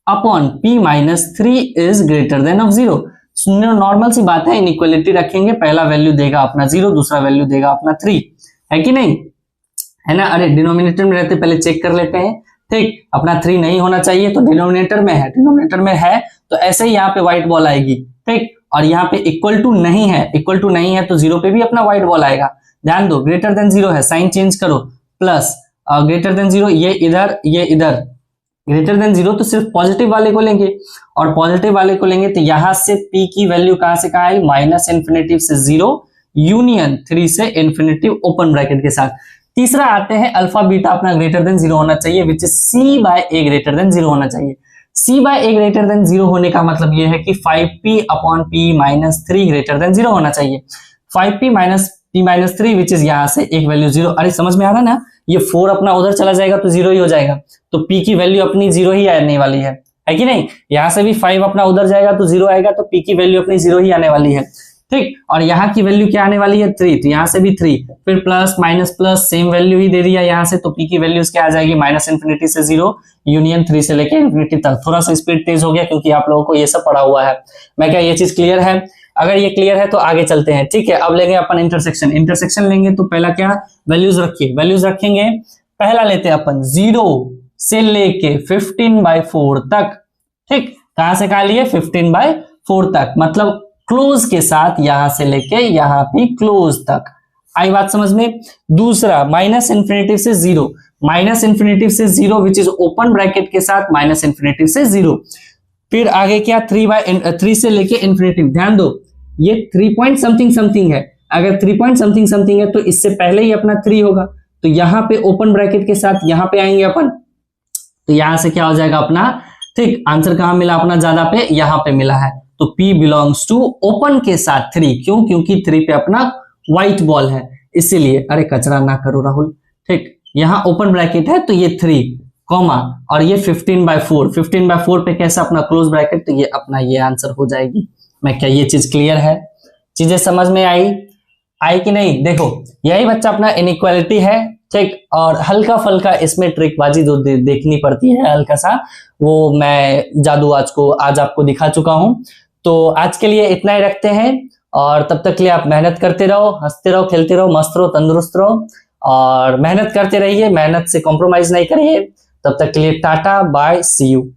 upon p minus 3 is greater than of 0। Normal सी बात है, इनइक्वालिटी रखेंगे, पहला वैल्यू देगा अपना 0, दूसरा वैल्यू देगा अपना 3, है कि नहीं, है ना। अरे डिनोमिनेटर में रहते पहले चेक कर लेते हैं। ठीक, अपना 3 नहीं होना चाहिए तो डिनोमिनेटर में है तो ऐसे ही यहाँ पे व्हाइट बॉल आएगी। ठीक, और यहाँ पे इक्वल टू नहीं है तो 0 पे भी अपना व्हाइट बॉल आएगा। ध्यान दो, ग्रेटर देन 0 है, साइन चेंज करो, प्लस ग्रेटर देन 0, ये इधर ग्रेटर देन 0 तो सिर्फ पॉजिटिव वाले को लेंगे, और पॉजिटिव वाले को लेंगे तो यहां से p की वैल्यू कहां से कहां आई, माइनस इन्फिनिटिव से 0 यूनियन 3 से इन्फिनिटिव ओपन ब्रैकेट के साथ। तीसरा आते हैं अल्फा बीटा अपना ग्रेटर देन 0 होना चाहिए, which is c by a greater than 0 होना चाहिए। c by a greater than 0 होने का मतलब ये है कि 5p upon p minus 3 greater than 0 होना चाहिए। 5p minus p minus 3 which is यहाँ से एक वैल्यू 0। अरे समझ में आ रहा है ना, ये 4 अपना उधर चला जाएगा तो 0 ही हो जाएगा, तो p की वैल्यू अपनी 0 ही आने वाली है कि नहीं। यहाँ से भी 5 अपना उधर जाएगा तो 0 आएगा, तो p की वैल्यू अपनी 0 ही आने वाली है। ठीक, और यहाँ की वैल्यू क्या आने वाली है, 3, तो यहाँ से भी 3, फिर plus minus plus same value ही दे दिया यहाँ से, तो p की वैल्यूज क्या आ जाएगी, माइनस इन्फिनिटी से 0 यूनियन 3 से लेके इन्फिनिटी तक। थोड़ा सा स्पीड तेज हो गया क्योंकि आप लोगों को ये सब पढ़ा हुआ है। मैं क्या ये चीज क्लियर है, अगर ये क्लियर है तो आगे चलते हैं। ठीक है, अब लेंगे अपन इंटरसेक्शन लेंगे, तो पहला क्या वैल्यूज रखेंगे, पहला लेते हैं अपन 0 से लेके 15/4 तक। ठीक, कहां से कहां लिए, 15/4 तक, मतलब क्लोज के साथ यहां से लेके यहां भी क्लोज तक। आई बात समझ में। दूसरा माइनस इन्फिनिटिव से 0 विच इज ओपन ब्रैकेट के साथ माइनस इन्फिनिटिव से 0। फिर आगे क्या, 3 से लेके इन्फिनिटिव। ध्यान दो, ये 3 पॉइंट समथिंग है, अगर 3 पॉइंट समथिंग है तो इससे पहले ही अपना 3 होगा, तो यहां पे ओपन ब्रैकेट के साथ यहां पे आएंगे अपन, तो यहां से क्या हो जाएगा अपना, ठीक, आंसर कहां मिला अपना, ज्यादा पे यहां पे मिला है, तो p बिलोंग्स टू ओपन के साथ 3। क्यों, क्योंकि 3 पे अपना व्हाइट बॉल है, इसीलिए। अरे कचरा ना करो राहुल। ठीक, यहां ओपन ब्रैकेट है तो ये 3 कॉमा, और ये 15/4 पे कैसा अपना क्लोज ब्रैकेट, तो ये अपना ये आंसर हो जाएगी। मैं क्या ये चीज क्लियर है, चीजें समझ में आई। आई कि नहीं? देखो यही बच्चा अपना इनइक्वालिटी है, ठीक। और हल्का फल्का इसमें ट्रिकबाजी जो देखनी पड़ती है हल्का सा, वो मैं जादू आज आपको दिखा चुका हूं। तो आज के लिए इतना ही रखते हैं, और तब तक के लिए आप मेहनत करते रहो, हंसते रहो, खेलते रहो, मस्त रहो, तंदुरुस्त रहो, और मेहनत करते रहिए, मेहनत से कॉम्प्रोमाइज नहीं करिए। तब तक के लिए टाटा बाय, सी यू।